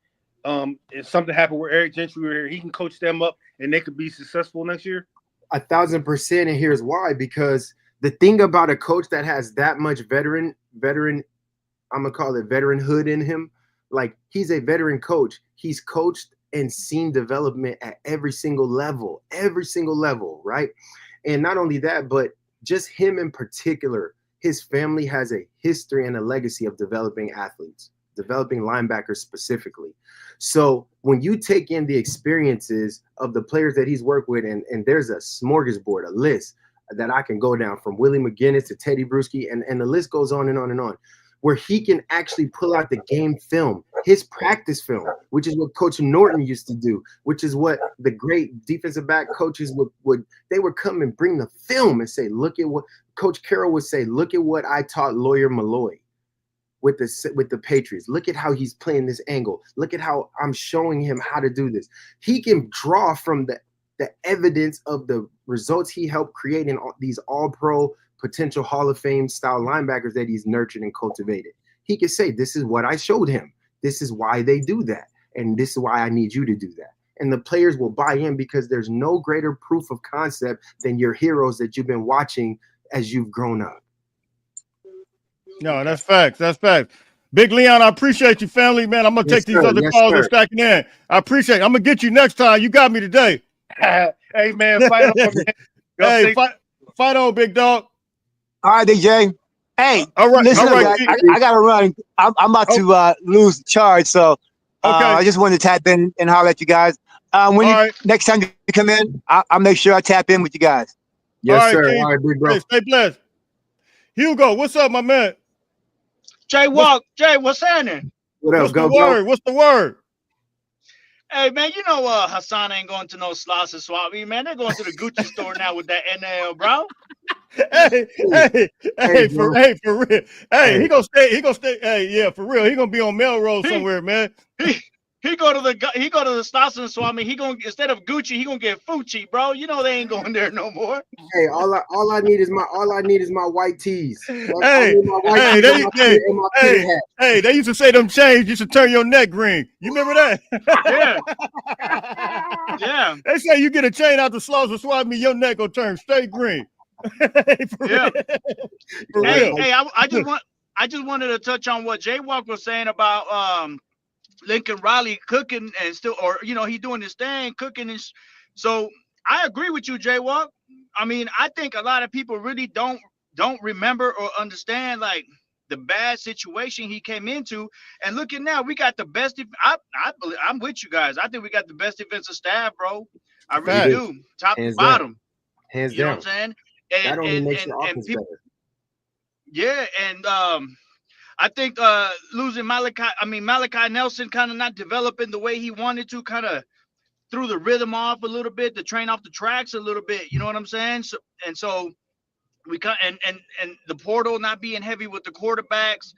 Speaker 4: If something happened where Eric Gentry were here, he can coach them up and they could be successful next year?
Speaker 2: 1,000%. And here's why, because the thing about a coach that has that much veteran, I'm going to call it veteranhood in him. Like, he's a veteran coach. He's coached and seen development at every single level, right? And not only that, but just him in particular, his family has a history and a legacy of developing athletes, developing linebackers specifically. So when you take in the experiences of the players that he's worked with, and there's a smorgasbord, a list that I can go down from Willie McGinnis to Teddy Bruschi, and the list goes on and on and on, where he can actually pull out the game film, his practice film, which is what Coach Norton used to do, which is what the great defensive back coaches would come and bring the film and say, look at what Coach Carroll would say, look at what I taught Lawyer Malloy with the Patriots. Look at how he's playing this angle. Look at how I'm showing him how to do this. He can draw from the evidence of the results he helped create in these all-pro potential Hall of Fame style linebackers that he's nurtured and cultivated. He can say, this is what I showed him. This is why they do that. And this is why I need you to do that. And the players will buy in because there's no greater proof of concept than your heroes that you've been watching as you've grown up.
Speaker 1: No, that's facts. That's facts. Big Leon, I appreciate you, family, man. I'm going to take these other calls and stacking in. I appreciate it. I'm going to get you next time. You got me today.
Speaker 4: Hey, man, fight on, man.
Speaker 1: Hey, fight on, big dog.
Speaker 3: All right, DJ. Hey,
Speaker 1: all right,
Speaker 3: listen,
Speaker 1: all right.
Speaker 3: I got to run. I'm about to lose the charge, so I just wanted to tap in and holler at you guys. Next time you come in, I'll make sure I tap in with you guys.
Speaker 2: Yes, sir. All right, big bro.
Speaker 1: Hey, stay blessed. Hugo, what's up, my man?
Speaker 5: Jay, what's happening?
Speaker 2: What up?
Speaker 1: What's
Speaker 2: Go,
Speaker 1: the word? What's the word?
Speaker 5: Hey man, you know Hassan ain't going to no slots and swap me, man. They're going to the Gucci store now with that NL, bro.
Speaker 1: Hey, for real. Hey, he
Speaker 2: Hey.
Speaker 1: gonna stay. Hey, yeah, for real. He gonna be on Melrose somewhere, man.
Speaker 5: He go to the slots and swap me. He gonna, instead of Gucci, he gonna get Fucci, bro. You know they ain't going there no more.
Speaker 2: Hey, all I need is my white tees.
Speaker 1: Hey, they used to say them chains used to turn your neck green. You remember that?
Speaker 5: Yeah.
Speaker 1: They say you get a chain out the slots and swap me, your neck will turn straight green. For real.
Speaker 5: Hey, I just wanted to touch on what Jay Walk was saying about Lincoln Riley cooking and still, or he doing his thing, cooking and so I agree with you, Jay Walk. I mean, I think a lot of people really don't remember or understand like the bad situation he came into. And look at now, we got the best. I'm with you guys. I think we got the best defensive staff, bro. I really do, top to bottom.
Speaker 2: Hands down.
Speaker 5: You know what I'm saying?
Speaker 2: That only makes your offense better.
Speaker 5: Yeah, and I think losing Malachi Nelson kind of not developing the way he wanted to, kind of threw the rhythm off a little bit, the train off the tracks a little bit. You know what I'm saying? So we got and the portal not being heavy with the quarterbacks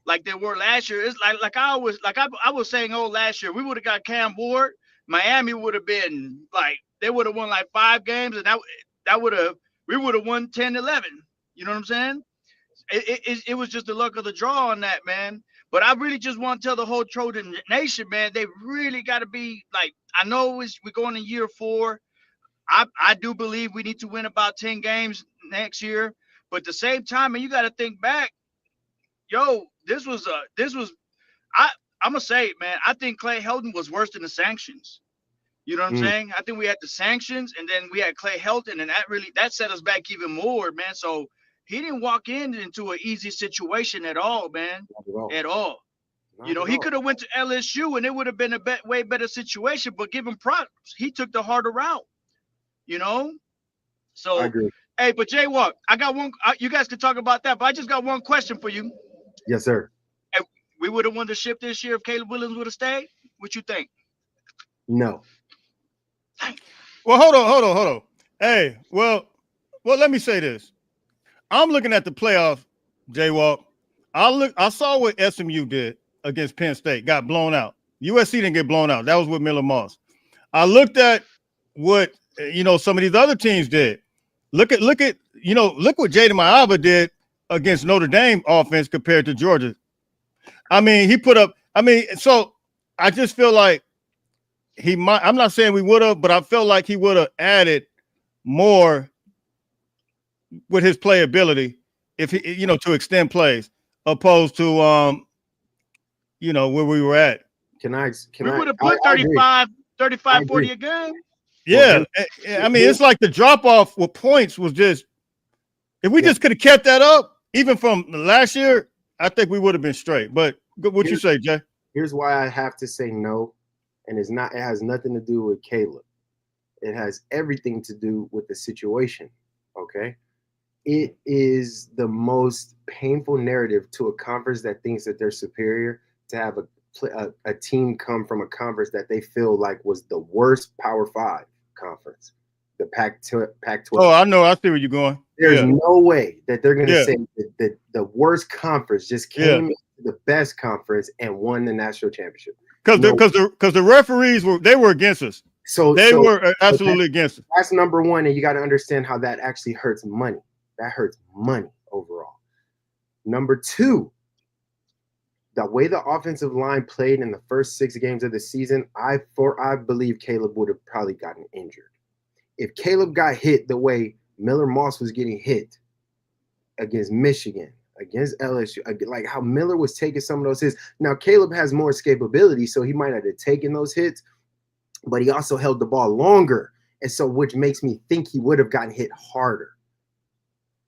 Speaker 5: like they were last year. It's like I was saying, last year we would have got Cam Ward, Miami would have been like they would have won like 5 games, and we would have won 10-11. You know what I'm saying? It was just the luck of the draw on that, man. But I really just want to tell the whole Trojan Nation, man, they really got to be like, I know we're going in year 4. I do believe we need to win about 10 games next year. But at the same time, man, you got to think back. Yo, I'm going to say it, man. I think Clay Helton was worse than the sanctions. You know what I'm saying? I think we had the sanctions, and then we had Clay Helton, and that set us back even more, man. So he didn't walk into an easy situation at all, man. At all. He could have went to LSU, and it would have been a way better situation. But give him props, he took the harder route. So
Speaker 2: I agree.
Speaker 5: Hey, but Jay Walk, I got one. You guys can talk about that, but I just got one question for you.
Speaker 2: Yes, sir.
Speaker 5: Hey, we would have won the ship this year if Caleb Williams would have stayed. What you think?
Speaker 2: No.
Speaker 1: Well, hold on. Hey, well, let me say this. I'm looking at the playoff, J-Walk. I saw what SMU did against Penn State, got blown out. USC didn't get blown out. That was with Miller Moss. I looked at what some of these other teams did. Look what Jaden Maiava did against Notre Dame offense compared to Georgia. I mean, so I just feel like he might. I'm not saying we would have, but I felt like he would have added more with his playability if he, to extend plays, opposed to where we were at.
Speaker 5: We would have put 35, 40 a game.
Speaker 1: Yeah, I mean, it's like the drop off with points was just. If we just could have kept that up, even from last year, I think we would have been straight. But what you say, Jay?
Speaker 2: Here's why I have to say no, and it has nothing to do with Caleb. It has everything to do with the situation. Okay, it is the most painful narrative to a conference that thinks that they're superior to have a team come from a conference that they feel like was the worst Power 5 conference, the Pac-12.
Speaker 1: Oh, I know. I see where you're going.
Speaker 2: There's no way that they're going to say that the worst conference just came into the best conference and won the national championship.
Speaker 1: Because the referees were against us. So they were absolutely against us.
Speaker 2: That's number one, and you got to understand how that actually hurts money. That hurts money overall. Number two, the way the offensive line played in the first 6 games of the season, I believe Caleb would have probably gotten injured. If Caleb got hit the way Miller Moss was getting hit against Michigan, against LSU, like how Miller was taking some of those hits. Now, Caleb has more escapability, so he might not have taken those hits, but he also held the ball longer. And so, which makes me think he would have gotten hit harder.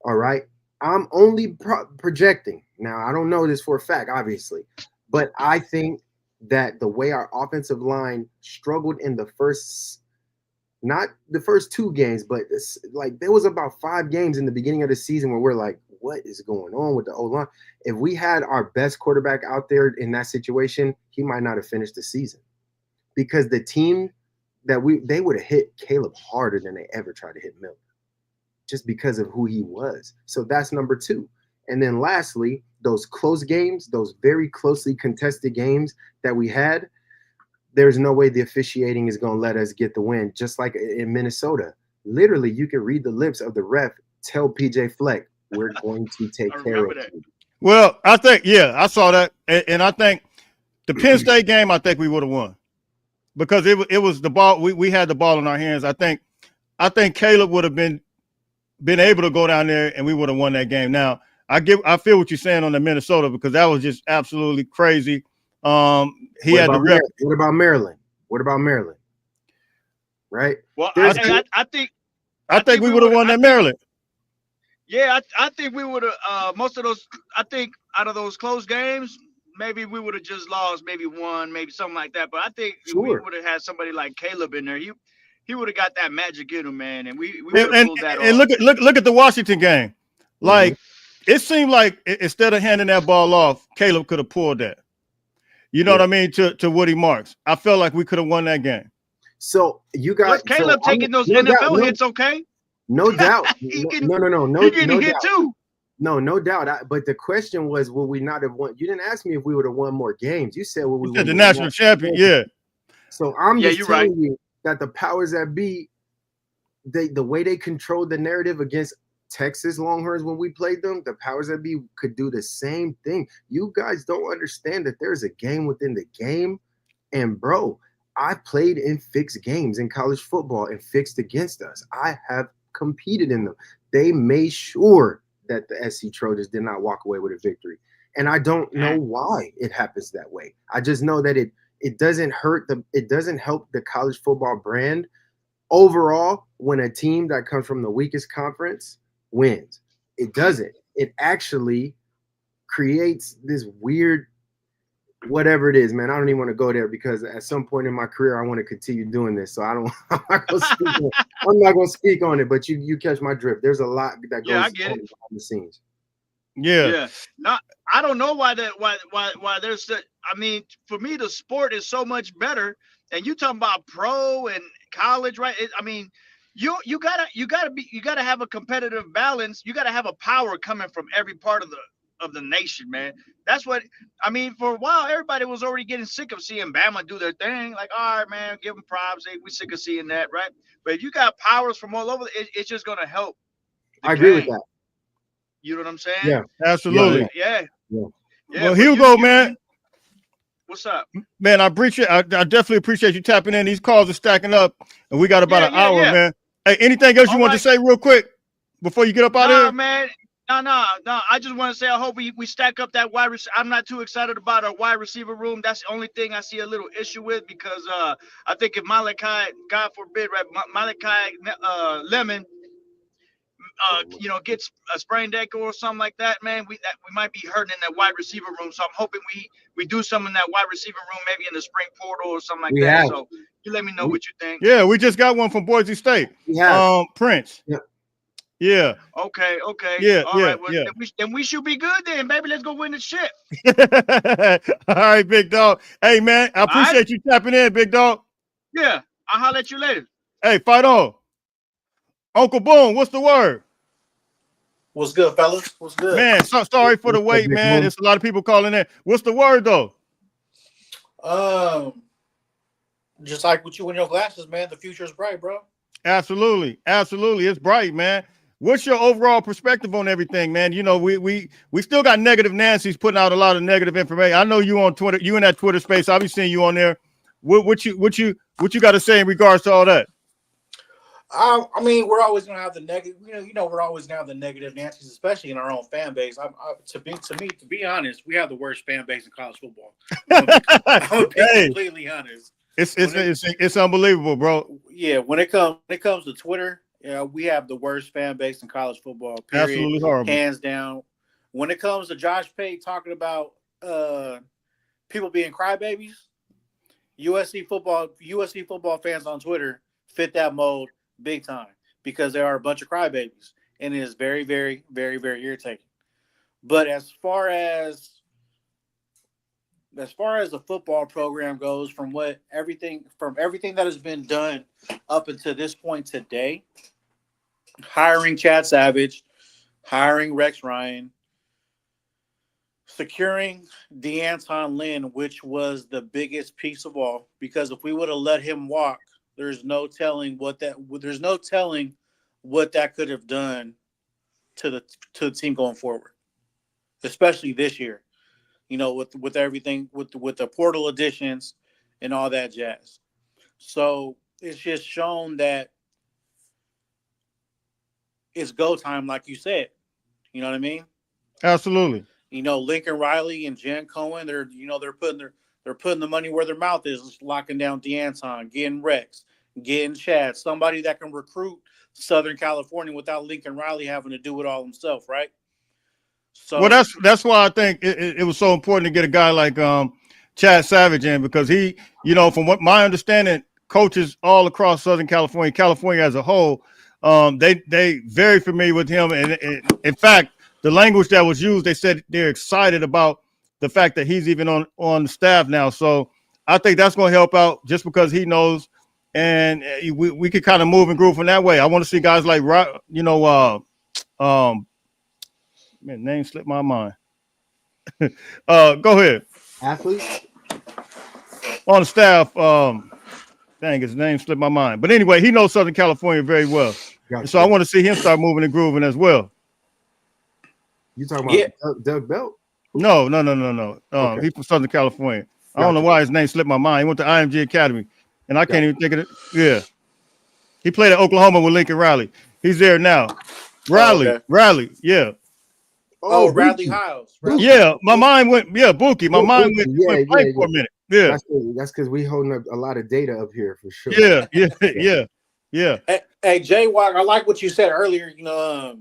Speaker 2: All right. I'm only projecting. Now, I don't know this for a fact, obviously, but I think that the way our offensive line struggled in the first, not the first 2 games, but like there was about 5 games in the beginning of the season where we're like, what is going on with the O-line? If we had our best quarterback out there in that situation, he might not have finished the season because the team that they would have hit Caleb harder than they ever tried to hit Miller just because of who he was. So that's number 2. And then lastly, those close games, those very closely contested games that we had, there's no way the officiating is going to let us get the win. Just like in Minnesota, literally you can read the lips of the ref tell PJ Fleck, we're going to take care of you.
Speaker 1: Well, I think, I saw that. And I think the Penn State game, I think we would have won because it was the ball. We had the ball in our hands. I think Caleb would have been able to go down there and we would have won that game. Now, I feel what you're saying on the Minnesota because that was just absolutely crazy. He had the rep.
Speaker 2: What about Maryland? Right?
Speaker 5: Well, I think
Speaker 1: we would have won that Maryland.
Speaker 5: Yeah, I think we would have most of those. I think out of those close games, maybe we would have just lost, maybe one, maybe something like that. But I think we would have had somebody like Caleb in there. He would have got that magic in him, man, and we would have pulled that off. And
Speaker 1: look at the Washington game. Like it seemed like instead of handing that ball off, Caleb could have pulled that. You know what I mean? To Woody Marks. I felt like we could have won that game.
Speaker 2: So you guys,
Speaker 5: Caleb taking those NFL hits, okay?
Speaker 2: No doubt. No.
Speaker 5: He getting hit too.
Speaker 2: No doubt. But the question was, will we not have won? You didn't ask me if we would have won more games. You said, will we win
Speaker 1: the national champion? Yeah.
Speaker 2: So I'm just telling you that the powers that be, the way they controlled the narrative against Texas Longhorns when we played them, the powers that be could do the same thing. You guys don't understand that there's a game within the game. And bro, I played in fixed games in college football and fixed against us. I have competed in them. They made sure that the SC Trojans did not walk away with a victory. And I don't know why it happens that way. I just know that it doesn't it doesn't help the college football brand overall when a team that comes from the weakest conference wins. It doesn't. It actually creates this weird whatever it is, man. I don't even want to go there because at some point in my career I want to continue doing this. So I'm not gonna speak on it, but you catch my drift. There's a lot that goes on behind the scenes.
Speaker 1: Yeah.
Speaker 5: No, I don't know why there's that. I mean, for me, the sport is so much better. And you talking about pro and college, right? I mean, you gotta have a competitive balance. You gotta have a power coming from every part of the nation, man. That's what I mean. For a while, everybody was already getting sick of seeing Bama do their thing. Like, all right, man, give them props. We're sick of seeing that, right? But if you got powers from all over, it's just gonna help.
Speaker 2: I agree with that.
Speaker 5: You know what I'm saying?
Speaker 1: Yeah, absolutely.
Speaker 5: Yeah.
Speaker 1: Well, Hugo, man.
Speaker 5: What's up?
Speaker 1: Man, I definitely appreciate you tapping in. These calls are stacking up, and we got about an hour, man. Hey, anything else you want to say real quick before you get up out of here?
Speaker 5: Man. No. I just want to say I hope we stack up that wide receiver. I'm not too excited about our wide receiver room. That's the only thing I see a little issue with because I think if Malachi, God forbid, right, Malachi Lemon, gets a sprained ankle or something like that, man, we might be hurting in that wide receiver room. So I'm hoping we do something in that wide receiver room, maybe in the spring portal or something like that. So you let me know what you think.
Speaker 1: Yeah, we just got one from Boise State. Prince. Yeah.
Speaker 5: Okay.
Speaker 1: Yeah.
Speaker 5: All right. Well, then we should be good then, baby. Let's go win the shit.
Speaker 1: All right, big dog. Hey, man, I appreciate you tapping in, big dog.
Speaker 5: Yeah. I'll holler at you later.
Speaker 1: Hey, fight on. Uncle Boom, what's the word?
Speaker 6: What's good, fellas? What's good?
Speaker 1: Man, so sorry for the wait, man. There's a lot of people calling in. What's the word, though?
Speaker 6: Just like with you and your glasses, man, the future is bright, bro.
Speaker 1: Absolutely. It's bright, man. What's your overall perspective on everything, man? You know, we still got Negative Nancy's putting out a lot of negative information. I know you on Twitter, you in that Twitter space. I'll be seeing you on there. What you got to say in regards to all that?
Speaker 6: I mean, we're always gonna have the negative. We're always gonna have the negative Nancy's, especially in our own fan base. To be honest, we have the worst fan base in college football. I'm completely honest.
Speaker 1: It's unbelievable, bro.
Speaker 6: Yeah, when it comes to Twitter, we have the worst fan base in college football. Period.
Speaker 1: Absolutely horrible.
Speaker 6: Hands down. When it comes to Josh Pate talking about people being crybabies, USC football fans on Twitter fit that mold big time because there are a bunch of crybabies. and it is very, very, very, very irritating. But as far as the football program goes, from everything that has been done up until this point today, hiring Chad Savage, hiring Rex Ryan, securing DeAnton Lynn, which was the biggest piece of all, because if we would have let him walk, there's no telling what that could have done to the team going forward, especially this year. You know, with everything with the portal additions and all that jazz. So it's just shown that it's go time, like you said. You know what I mean?
Speaker 1: Absolutely.
Speaker 6: You know, Lincoln Riley and Jen Cohen, they're putting the money where their mouth is, locking down DeAnton, getting Rex, getting Chad, somebody that can recruit Southern California without Lincoln Riley having to do it all himself, right? So,
Speaker 1: well, that's why I think it was so important to get a guy like Chad Savage in, because he, you know, from what my understanding, coaches all across Southern California as a whole, they very familiar with him, and in fact, the language that was used, they said they're excited about the fact that he's even on the staff now. So I think that's going to help out, just because he knows, and we could kind of move and groove from that way. I want to see guys like, you know, man, name slipped my mind. Go ahead.
Speaker 2: Athletes
Speaker 1: On the staff. Dang, his name slipped my mind. But anyway, he knows Southern California very well.
Speaker 2: Gotcha.
Speaker 1: So I want to see him start moving and grooving as well.
Speaker 2: You talking about Doug Belt?
Speaker 1: No.
Speaker 2: Okay.
Speaker 1: He's from Southern California. I don't know why his name slipped my mind. He went to IMG Academy, and I can't even think of it. Yeah. He played at Oklahoma with Lincoln Riley. He's there now. Riley, yeah.
Speaker 6: Oh, Radley Hiles.
Speaker 1: Yeah, my mind went, Buki. My mind went blank for a minute. Yeah.
Speaker 2: That's because we holding up a lot of data up here for sure.
Speaker 1: Yeah.
Speaker 6: Hey, Jay Walk, I like what you said earlier, you know,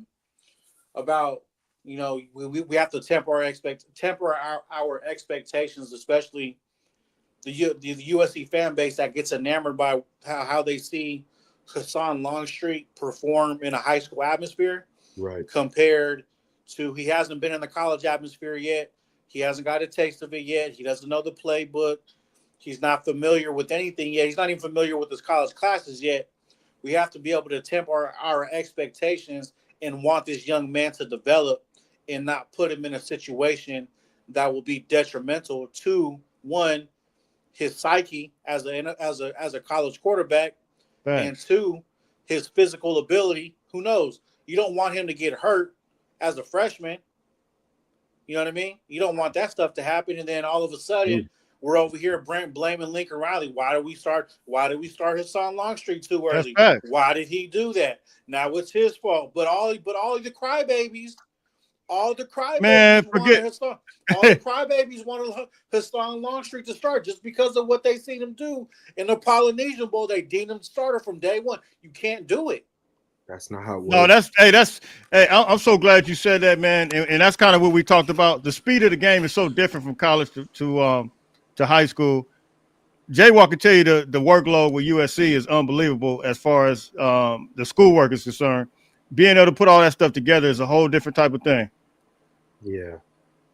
Speaker 6: about, you know, we have to temper our expectations, especially the USC fan base that gets enamored by how they see Hassan Longstreet perform in a high school atmosphere,
Speaker 2: right?
Speaker 6: Compared to, he hasn't been in the college atmosphere yet. He hasn't got a taste of it yet. He doesn't know the playbook. He's not familiar with anything yet. He's not even familiar with his college classes yet. We have to be able to temper our expectations and want this young man to develop, and not put him in a situation that will be detrimental to, one, his psyche as a college quarterback, and two, his physical ability. Who knows? You don't want him to get hurt as a freshman. You know what I mean? You don't want that stuff to happen, and then all of a sudden we're over here blaming Lincoln Riley. Why did we start Hassan Longstreet too early? Why did he do that? Now it's his fault. But all the crybabies, wanted Hassan Longstreet to start just because of what they seen him do in the Polynesian Bowl. They deemed him starter from day one. You can't do it.
Speaker 2: That's not how it works.
Speaker 1: No, I'm so glad you said that, man. And that's kind of what we talked about. The speed of the game is so different from college to high school. Jay Walk can tell you the workload with USC is unbelievable as far as the schoolwork is concerned. Being able to put all that stuff together is a whole different type of thing.
Speaker 2: Yeah.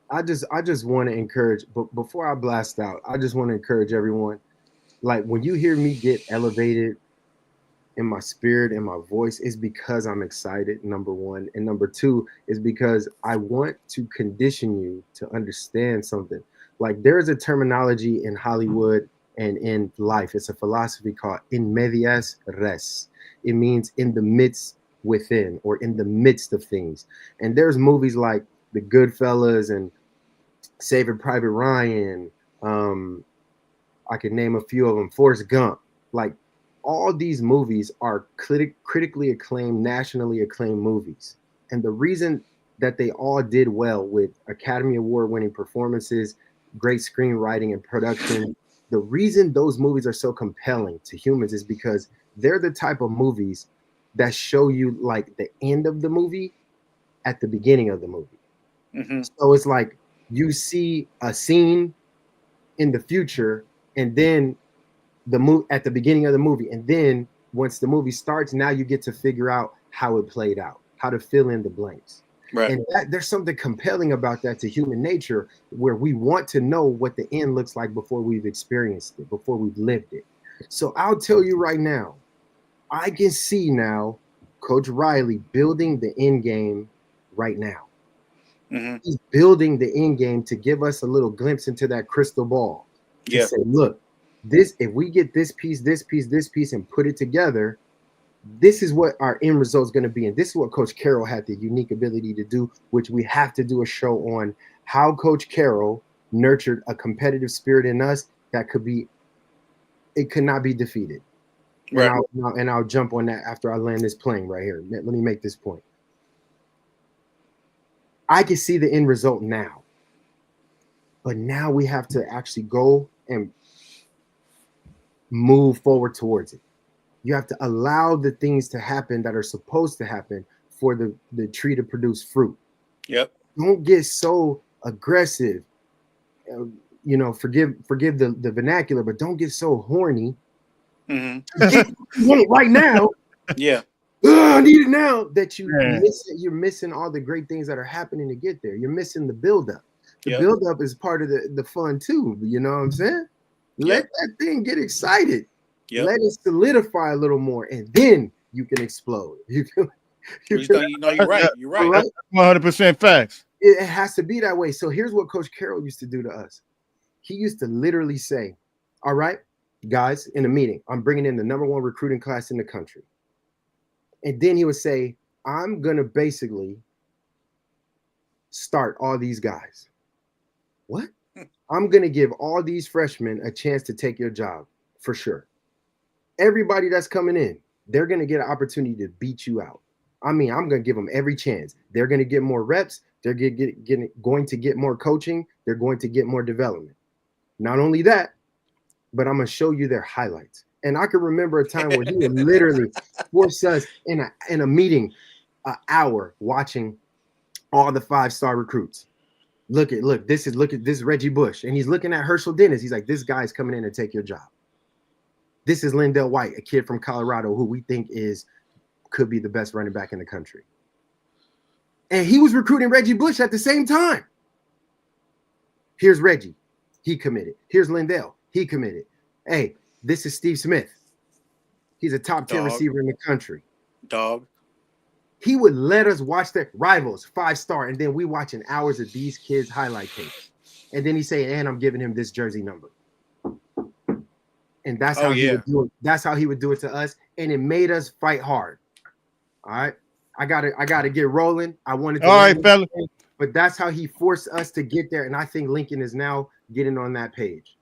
Speaker 2: I just want to encourage, but before I blast out, I just want to encourage everyone. Like, when you hear me get elevated in my spirit and my voice, is because I'm excited, number one. And number two is because I want to condition you to understand something. Like, there is a terminology in Hollywood and in life. It's a philosophy called in medias res. It means in the midst within, or in the midst of things. And there's movies like The Goodfellas and Saving Private Ryan. I could name a few of them. Forrest Gump. Like, all these movies are critically acclaimed, nationally acclaimed movies. And the reason that they all did well with Academy Award winning performances, great screenwriting and production, the reason those movies are so compelling to humans is because they're the type of movies that show you like the end of the movie at the beginning of the movie. Mm-hmm. So it's like you see a scene in the future, and then at the beginning of the movie, and then once the movie starts, now you get to figure out how it played out, how to fill in the blanks.
Speaker 6: Right.
Speaker 2: And there's something compelling about that to human nature, where we want to know what the end looks like before we've experienced it, before we've lived it. So I'll tell you right now, I can see now Coach Riley building the end game right now.
Speaker 6: Mm-hmm.
Speaker 2: He's building the end game to give us a little glimpse into that crystal ball.
Speaker 6: Yeah.
Speaker 2: Say, look, if we get this piece, and put it together, this is what our end result is going to be. And this is what Coach Carroll had the unique ability to do, which we have to do a show on how Coach Carroll nurtured a competitive spirit in us that could not be defeated.
Speaker 6: Right.
Speaker 2: And I'll jump on that after I land this plane right here. Let me make this point. I can see the end result now, but now we have to actually go and move forward towards it. You have to allow the things to happen that are supposed to happen for the tree to produce fruit.
Speaker 6: Yep.
Speaker 2: Don't get so aggressive. Forgive the vernacular, but don't get so horny.
Speaker 6: Mm-hmm.
Speaker 2: You want it right now.
Speaker 6: Yeah.
Speaker 2: I need it now. That you're missing all the great things that are happening to get there. You're missing the buildup. The buildup is part of the fun too. You know what I'm saying? Let that thing get excited. Yep. Let it solidify a little more, and then you can explode. You're
Speaker 6: right. You're right.
Speaker 1: 100% facts.
Speaker 2: It has to be that way. So here's what Coach Carroll used to do to us. He used to literally say, all right, guys, in a meeting, I'm bringing in the #1 recruiting class in the country. And then he would say, I'm going to basically start all these guys. What? I'm going to give all these freshmen a chance to take your job for sure. Everybody that's coming in, they're going to get an opportunity to beat you out. I mean, I'm going to give them every chance. They're going to get more reps. They're going to get more coaching. They're going to get more development. Not only that, but I'm going to show you their highlights. And I can remember a time where he would literally force us in a meeting, an hour, watching all the 5-star recruits. Look at this Reggie Bush. And he's looking at Herschel Dennis. He's like, this guy's coming in to take your job. This is Lindell White, a kid from Colorado who we think could be the best running back in the country. And he was recruiting Reggie Bush at the same time. Here's Reggie. He committed. Here's Lindell. He committed. Hey, this is Steve Smith. He's a top 10 receiver in the country.
Speaker 6: Dog.
Speaker 2: He would let us watch their rivals, 5-star, and then we watching hours of these kids' highlight tapes. And then he say, and I'm giving him this jersey number. And that's how he would do it. That's how he would do it to us. And it made us fight hard. All right. I gotta get rolling. I wanted to.
Speaker 1: All right, fella.
Speaker 2: But that's how he forced us to get there. And I think Lincoln is now getting on that page.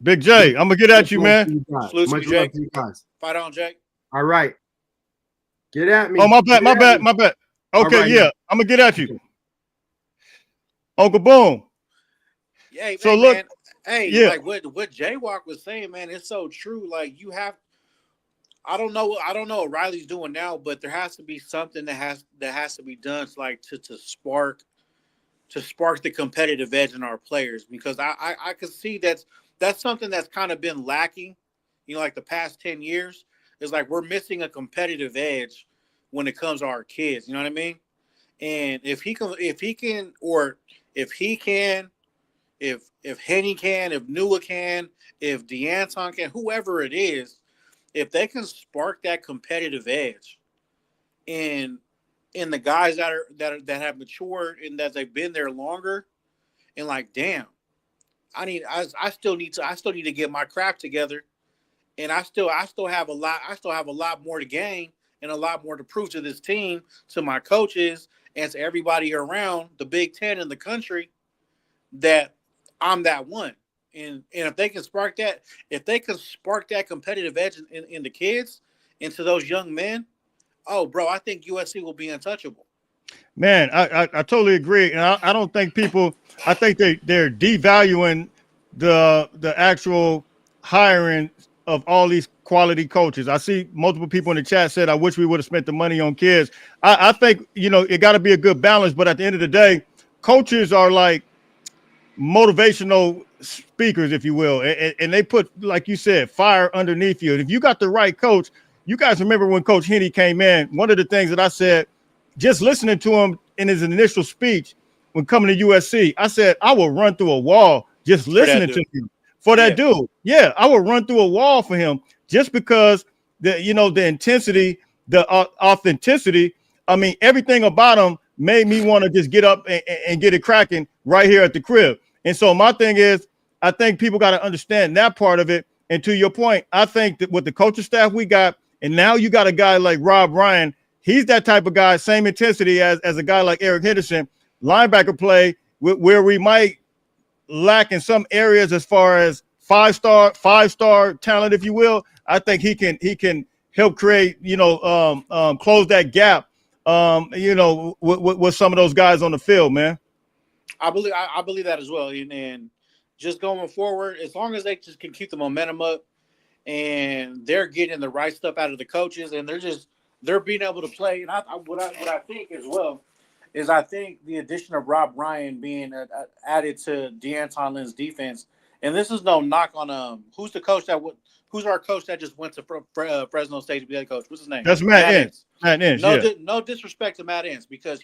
Speaker 1: Big J, I'm gonna get at you, man.
Speaker 2: Much love to you guys.
Speaker 6: Fight on, Jake.
Speaker 2: All right. Get at me.
Speaker 1: Oh, my bad. Okay, right, yeah. I'm gonna get at you. Uncle Boom.
Speaker 6: Yeah,
Speaker 1: so look,
Speaker 6: man. Hey, like what J-Walk was saying, man, it's so true. Like you have, I don't know what Riley's doing now, but there has to be something that has to be done, to spark the competitive edge in our players, because I could see that's something that's kind of been lacking, like the past 10 years. It's like we're missing a competitive edge when it comes to our kids. You know what I mean? And if Henny can, if Nua can, if DeAnton can, whoever it is, if they can spark that competitive edge in the guys that have matured and that they've been there longer, and like, damn, I still need to get my crap together, and I still have a lot more to gain and a lot more to prove to this team, to my coaches, and to everybody around the Big Ten in the country, that I'm that one. And if they can spark that competitive edge in the kids, into those young men, oh, bro, I think USC will be untouchable.
Speaker 1: Man, I totally agree. And I don't think I think they're devaluing the actual hiring of all these quality coaches. I see multiple people in the chat said, I wish we would have spent the money on kids. I think, it got to be a good balance. But at the end of the day, coaches are like motivational speakers, if you will. And they put, like you said, fire underneath you. And if you got the right coach, you guys remember when Coach Henny came in, one of the things that I said, just listening to him in his initial speech when coming to USC, I said I would run through a wall just listening to him for that dude. Yeah, I would run through a wall for him just because the intensity, the authenticity. I mean, everything about him made me want to just get up and get it cracking right here at the crib. And so my thing is, I think people got to understand that part of it. And to your point, I think that with the coaching staff we got, and now you got a guy like Rob Ryan, he's that type of guy, same intensity as a guy like Eric Henderson, linebacker play, where we might lack in some areas as far as five-star talent, if you will. I think he can help create, close that gap, with some of those guys on the field, man.
Speaker 6: I believe that as well. And just going forward, as long as they just can keep the momentum up and they're getting the right stuff out of the coaches and they're being able to play. And what I think as well is I think the addition of Rob Ryan being added to DeAnton Lynn's defense, and this is no knock on who's our coach that just went to Fresno State to be head coach? What's his name?
Speaker 1: That's Matt Ince. Matt Ince.
Speaker 6: No disrespect to Matt Ince because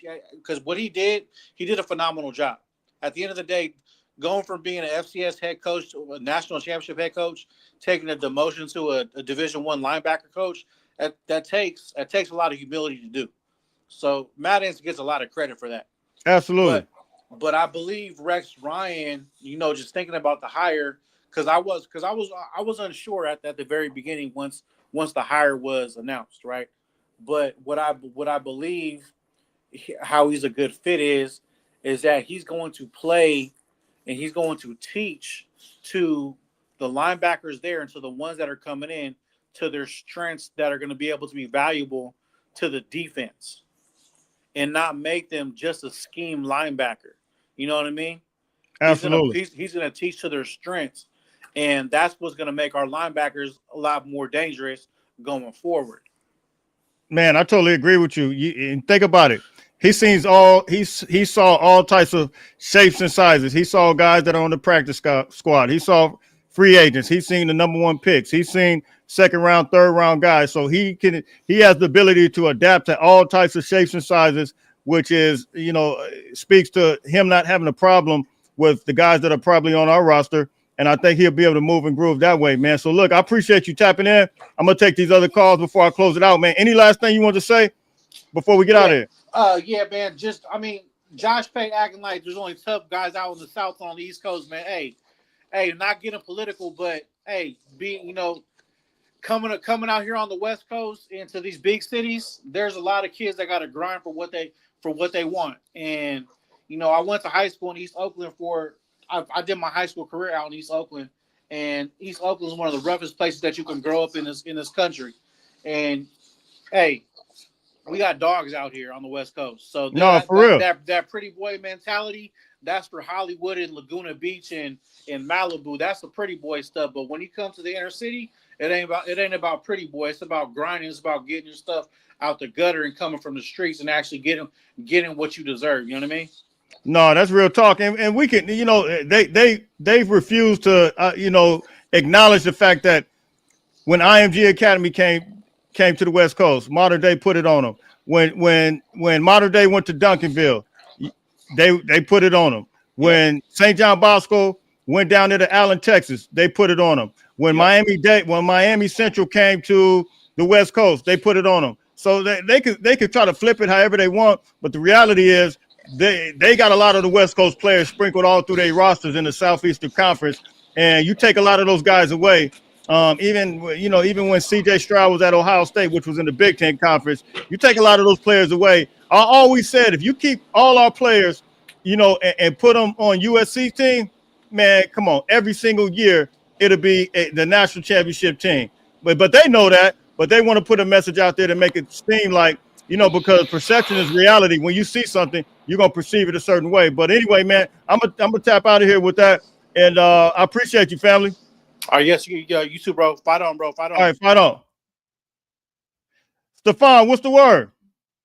Speaker 6: what he did a phenomenal job. At the end of the day, going from being an FCS head coach to a national championship head coach, taking a demotion to a Division I linebacker coach, that takes a lot of humility to do. So Matt Ince gets a lot of credit for that.
Speaker 1: Absolutely.
Speaker 6: But I believe Rex Ryan, just thinking about the hire, because I was unsure at the very beginning once the hire was announced, right? But what I believe how he's a good fit is that he's going to play and he's going to teach to the linebackers there and to the ones that are coming in to their strengths that are going to be able to be valuable to the defense and not make them just a scheme linebacker. You know what I mean?
Speaker 1: Absolutely.
Speaker 6: He's going to teach to their strengths, and that's what's going to make our linebackers a lot more dangerous going forward.
Speaker 1: Man, I totally agree with you. And think about it. He saw all types of shapes and sizes. He saw guys that are on the practice squad. He saw free agents. He's seen the number 1 picks. He's seen second round, third round guys. So he has the ability to adapt to all types of shapes and sizes, which is, speaks to him not having a problem with the guys that are probably on our roster. And I think he'll be able to move and groove that way, man. So look, I appreciate you tapping in. I'm going to take these other calls before I close it out, man. Any last thing you want to say before we get out of here?
Speaker 6: Yeah, man. Josh Pate acting like there's only tough guys out in the South on the East Coast, man. Hey, not getting political, but hey, coming out here on the West Coast into these big cities, there's a lot of kids that got to grind for what they want. And I went to high school in East Oakland I did my high school career out in East Oakland, and East Oakland is one of the roughest places that you can grow up in this country. And hey, we got dogs out here on the West Coast. So
Speaker 1: real.
Speaker 6: That pretty boy mentality, that's for Hollywood and Laguna Beach and Malibu. That's the pretty boy stuff. But when you come to the inner city, it ain't about pretty boy. It's about grinding. It's about getting your stuff out the gutter and coming from the streets and actually getting what you deserve. You know what I mean?
Speaker 1: No, that's real talk. And we can, they've refused to, acknowledge the fact that when IMG Academy came to the West Coast, Modern Day put it on them. When Modern Day went to Duncanville, they put it on them. When St. John Bosco went down there to Allen, Texas, they put it on them. When Miami Central came to the West Coast, they put it on them. So they could try to flip it however they want, but the reality is they got a lot of the West Coast players sprinkled all through their rosters in the Southeastern Conference, and you take a lot of those guys away. Even when CJ Stroud was at Ohio State, which was in the Big Ten Conference, you take a lot of those players away. I always said if you keep all our players, and put them on USC team, man, come on, every single year it'll be the national championship team. But they know that, but they want to put a message out there to make it seem like, because perception is reality. When you see something, you're going to perceive it a certain way. But anyway, man, I'm gonna tap out of here with that. And I appreciate you, family.
Speaker 6: All right, yes, you too, bro. Fight on, bro. Fight on.
Speaker 1: All right, fight on. Stephon, what's the word?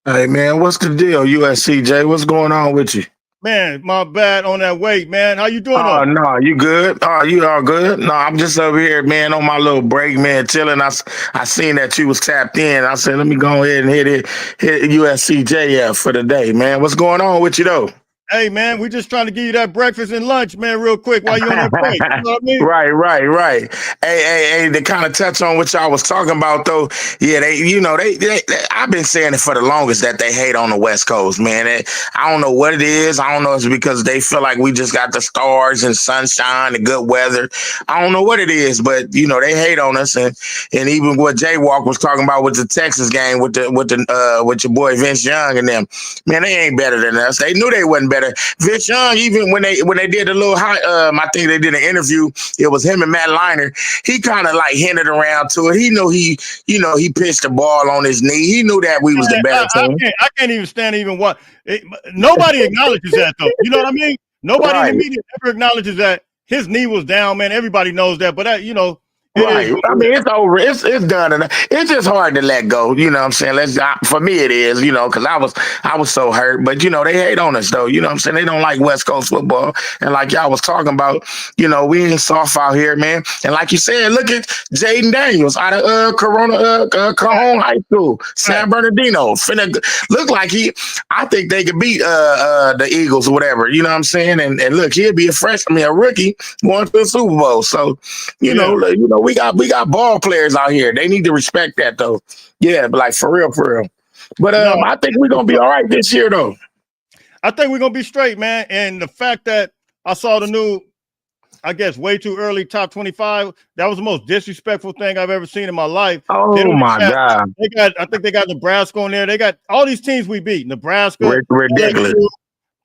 Speaker 7: Hey, man, what's the deal, USCJ? What's going on with you?
Speaker 1: Man, my bad on that weight, man. How you doing?
Speaker 7: Oh, no, you good? Oh, you all good? No, I'm just over here, man, on my little break, man, chilling. I seen that you was tapped in. I said, let me go ahead and hit USCJ for the day, man. What's going on with you, though?
Speaker 1: Hey, man, we just trying to give you that breakfast and lunch, man, real quick while you on that break. You know what I mean?
Speaker 7: Right. Hey, to kind of touch on what y'all was talking about, though, yeah, they I've been saying it for the longest that they hate on the West Coast, man. I don't know what it is. I don't know if it's because they feel like we just got the stars and sunshine and good weather. I don't know what it is, but, they hate on us. And even what Jay Walk was talking about with the Texas game with your boy Vince Young and them, man, they ain't better than us. They knew they wasn't better. Vince Young, even when they did a little I think they did an interview, it was him and Matt Leinart. He kind of like hinted around to it. He knew he pitched the ball on his knee. He knew that we was the better team.
Speaker 1: I can't even stand even what nobody acknowledges that though. You know what I mean? Nobody in the media ever acknowledges that his knee was down, man. Everybody knows that, but
Speaker 7: Right. I mean, it's over. It's done. And it's just hard to let go. You know what I'm saying? For me, it is, because I was so hurt. But, they hate on us, though. You know what I'm saying? They don't like West Coast football. And like y'all was talking about, we ain't soft out here, man. And like you said, look at Jaden Daniels out of Cajon High School, San Bernardino. Finna look like I think they could beat the Eagles or whatever. You know what I'm saying? And look, he'll be a rookie going to the Super Bowl. So, we got ball players out here. They need to respect that, though. Yeah, but like for real. But I think we're gonna be all right this year, though.
Speaker 1: I think we're gonna be straight, man. And the fact that I saw the new, I guess, way too early top 25, that was the most disrespectful thing I've ever seen in my life.
Speaker 7: Oh my God!
Speaker 1: I think they got Nebraska on there. They got all these teams we beat: Nebraska,
Speaker 7: ridiculous,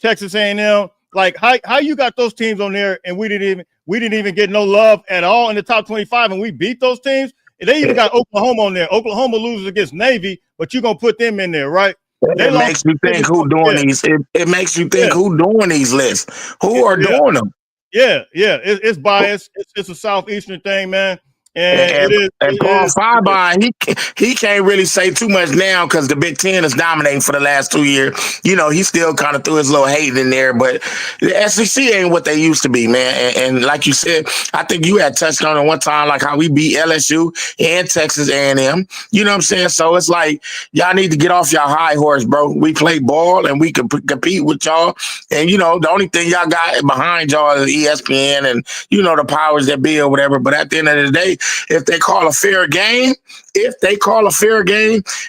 Speaker 1: Texas A&M. Like how you got those teams on there, and we didn't even get no love at all in the top 25, and we beat those teams. They even got Oklahoma on there. Oklahoma loses against Navy, but you're gonna put them in there, right?
Speaker 7: It makes you think who doing these. It makes you think who doing these lists. Who are doing them?
Speaker 1: Yeah. It's biased. It's a southeastern thing, man. And
Speaker 7: Paul Feinbein, he can't really say too much now because the Big Ten is dominating for the last 2 years. He still kind of threw his little hate in there, but the SEC ain't what they used to be, man. And like you said, I think you had touched on it one time, like how we beat LSU and Texas A&M. You know what I'm saying? So it's like y'all need to get off y'all high horse, bro. We play ball and we can compete with y'all. And the only thing y'all got behind y'all is ESPN and the powers that be or whatever. But at the end of the day, if they call a fair game,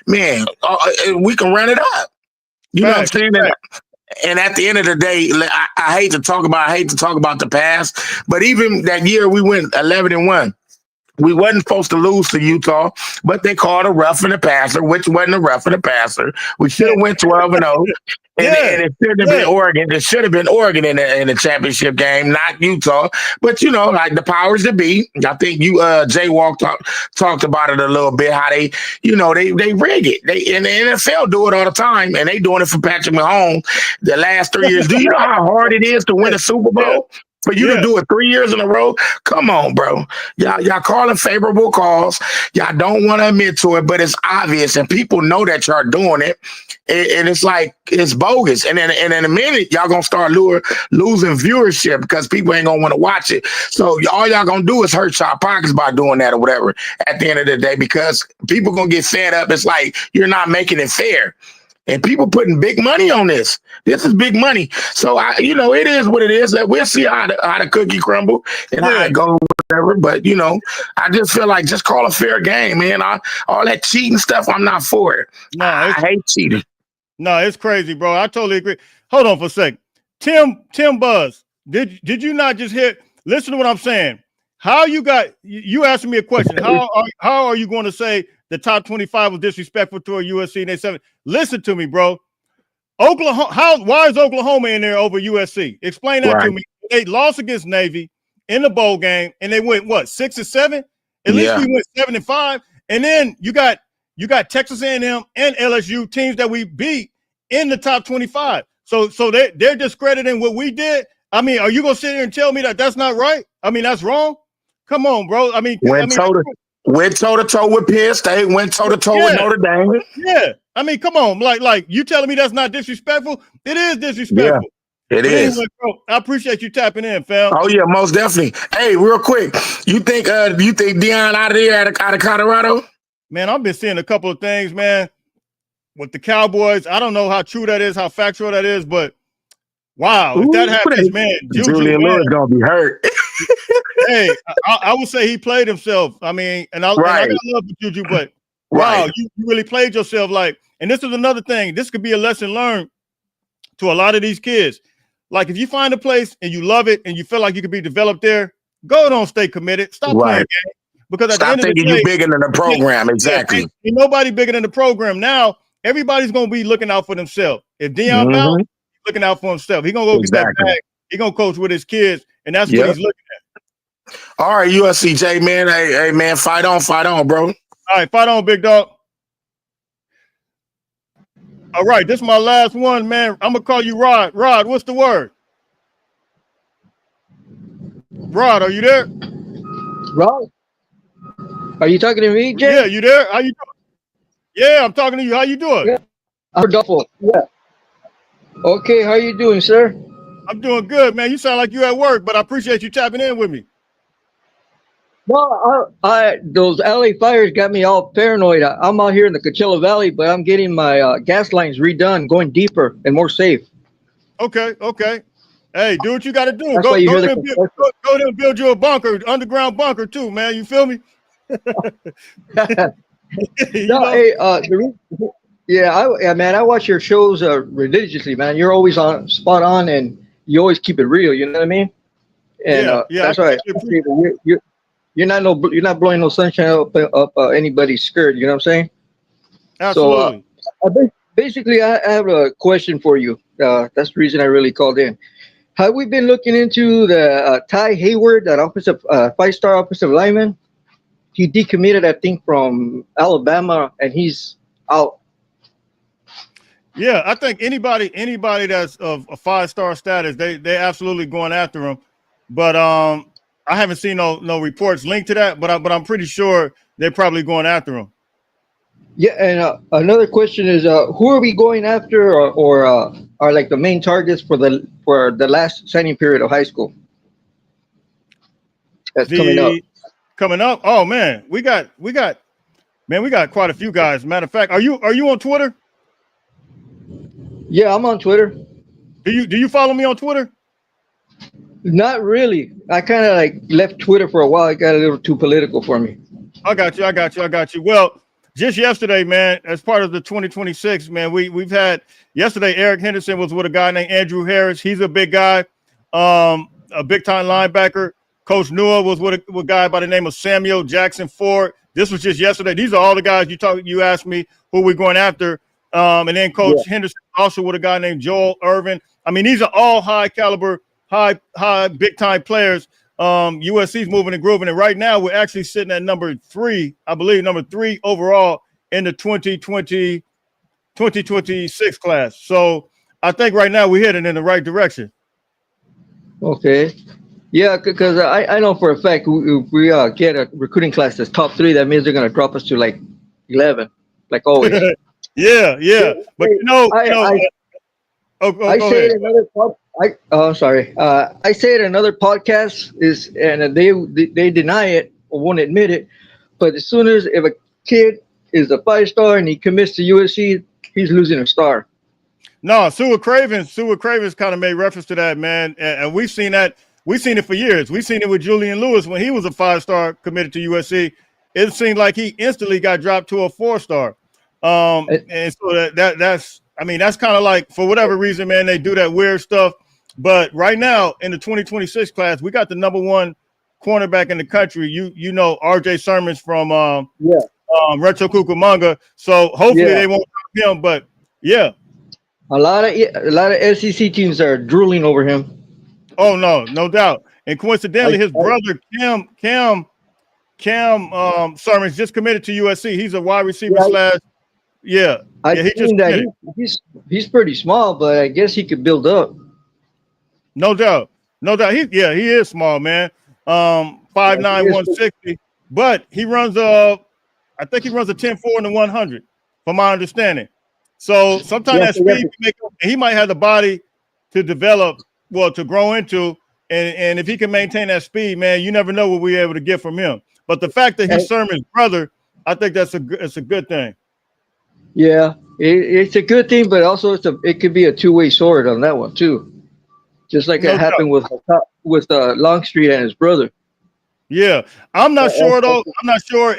Speaker 7: man, we can run it up. You know what I'm saying? And at the end of the day, I hate to talk about the past, but even that year we went 11-1. We wasn't supposed to lose to Utah, but they called a roughing the passer, which wasn't a roughing the passer. We should have went 12-0. And it should have been Oregon. It should have been Oregon in the championship game, not Utah. But like the powers that be, I think Jay Walk talked about it a little bit. How they rig it. They and the NFL do it all the time, and they doing it for Patrick Mahomes the last 3 years. Do you know how hard it is to win a Super Bowl? For you to do it 3 years in a row, come on, bro. Y'all calling favorable calls. Y'all don't want to admit to it, but it's obvious, and people know that y'all doing it. And it's like it's bogus. And then in a minute, y'all gonna start losing viewership because people ain't gonna want to watch it. So all y'all gonna do is hurt y'all pockets by doing that or whatever. At the end of the day, because people gonna get fed up. It's like you're not making it fair. And people putting big money on this. This is big money. So, it is what it is. We'll see how the cookie crumble and how it goes, whatever. But, I just feel like just call a fair game, man. All that cheating stuff, I'm not for it. No, I hate cheating.
Speaker 1: No, it's crazy, bro. I totally agree. Hold on for a second. Tim Buzz, did you not just hear? Listen to what I'm saying. How you asking me a question. How are you going to say the top 25 was disrespectful to a USC and they 7? Listen to me, bro. Why is Oklahoma in there over USC? Explain that to me. They lost against Navy in the bowl game, and they went 6-7. At least we went 7-5. And then you got Texas A&M and LSU teams that we beat in the top 25. So they're discrediting what we did. I mean, are you gonna sit here and tell me that that's not right? I mean, that's wrong. Come on, bro.
Speaker 7: Went toe-to-toe with Penn State, went toe-to-toe with Notre Dame.
Speaker 1: Yeah. I mean, come on. Like you telling me that's not disrespectful? It is disrespectful.
Speaker 7: It
Speaker 1: But
Speaker 7: is.
Speaker 1: anyway, bro, I appreciate you tapping in, fam.
Speaker 7: Oh yeah, most definitely. Hey, real quick, you think Deion out of there out of Colorado?
Speaker 1: Man, I've been seeing a couple of things, man, with the Cowboys. I don't know how true that is, how factual that is, but wow, if that happens, man, Juju,
Speaker 7: Julian
Speaker 1: man,
Speaker 7: Lewis gonna be hurt.
Speaker 1: hey, I would say he played himself. I mean, and I got love for Juju, but wow, you really played yourself. Like, and this is another thing. This could be a lesson learned to a lot of these kids. Like, if you find a place and you love it and you feel like you could be developed there, go, don't stay committed. Stop playing games. Because at the end of the day,
Speaker 7: you bigger than the program. Exactly.
Speaker 1: Ain't nobody bigger than the program. Now, everybody's going to be looking out for themselves. If Deion out, he's looking out for himself. He's going to go get that bag. He's going to coach with his kids, and that's what he's looking at.
Speaker 7: All right, USCJ, man. Hey, man, fight on, bro.
Speaker 1: All right, fight on, big dog. All right, this is my last one, man. I'm going to call you Rod. Rod, what's the word? Rod, are you there?
Speaker 8: Rod? Are you talking to me, Jay?
Speaker 1: Yeah, you there? How you doing? Yeah, I'm talking to you. How you doing?
Speaker 8: Yeah. I'm Duffel. Yeah. Okay, how you doing, sir?
Speaker 1: I'm doing good, man. You sound like you at work, but I appreciate you tapping in with me.
Speaker 8: No, those LA fires got me all paranoid. I'm out here in the Coachella Valley, but I'm getting my gas lines redone, going deeper and more safe.
Speaker 1: Okay. Hey, do what you got to do.
Speaker 8: That's
Speaker 1: Go
Speaker 8: there
Speaker 1: and build you a bunker, underground bunker too, man. You feel me?
Speaker 8: Hey, man, I watch your shows religiously, man. You're always spot on, and you always keep it real. You know what I mean? And that's right. You're not blowing no sunshine up anybody's skirt. You know what I'm saying?
Speaker 1: Absolutely.
Speaker 8: So basically, I have a question for you. That's the reason I really called in. Have we been looking into the Ty Hayward, that offensive 5-star offensive lineman? He decommitted, I think, from Alabama, and he's out.
Speaker 1: Yeah, I think anybody that's of a 5-star status, they absolutely going after him. But I haven't seen no reports linked to that, but I'm pretty sure they're probably going after him.
Speaker 8: Yeah, and another question is, who are we going after, or are like the main targets for the last signing period of high school? That's
Speaker 1: coming up. Oh man, we got quite a few guys. Matter of fact, are you on Twitter?
Speaker 8: Yeah, I'm on Twitter.
Speaker 1: Do you follow me on Twitter?
Speaker 8: Not really. I kind of like left Twitter for a while. It got a little too political for me.
Speaker 1: I got you. Well, just yesterday, man, as part of the 2026, man, we've had yesterday. Eric Henderson was with a guy named Andrew Harris. He's a big guy, a big time linebacker. Coach Nua was with a guy by the name of Samuel Jackson Ford. This was just yesterday. These are all the guys you asked me who we're going after. And then Coach Henderson also with a guy named Joel Irvin. I mean, these are all high caliber, high big time players. USC's moving and grooving. And right now we're actually sitting at number 3, I believe, number 3 overall in the 2026 class. So I think right now we're heading in the right direction.
Speaker 8: Okay. Yeah, because I know for a fact if we get a recruiting class that's top 3, that means they're going to drop us to like 11, like always.
Speaker 1: Yeah. But I say it another I say it another podcast and they deny it or won't admit it. But as soon as if a kid is a 5-star and he commits to USC, he's losing a star. No, Seward Cravens kind of made reference to that, man, and we've seen that. We've seen it for years. We've seen it with Julian Lewis when he was a 5-star committed to USC. It seemed like he instantly got dropped to a 4-star. And so that's kind of like, for whatever reason, man, they do that weird stuff. But right now in the 2026 class, we got the number 1 cornerback in the country. You know RJ Sermons from Retro Cucamonga. So hopefully they won't drop him. But yeah,
Speaker 8: a lot of SEC teams are drooling over him.
Speaker 1: Oh no doubt. And coincidentally, his brother Cam Sermons just committed to USC. He's a wide receiver he just committed.
Speaker 8: He's pretty small, but I guess he could build up.
Speaker 1: No doubt. He is small, man. 5'9", 160. But he runs I think he runs a 10-4 in the 100, from my understanding. So sometimes that speed can make him, he might have the body to develop, well, to grow into. And if he can maintain that speed, man, you never know what we're able to get from him. But the fact that he's Sermon's brother, I think it's a good thing.
Speaker 8: Yeah, it's a good thing, but also it could be a two-way sword on that one too. Just like it happened with Longstreet and his brother.
Speaker 1: Yeah, I'm not sure though. I'm not sure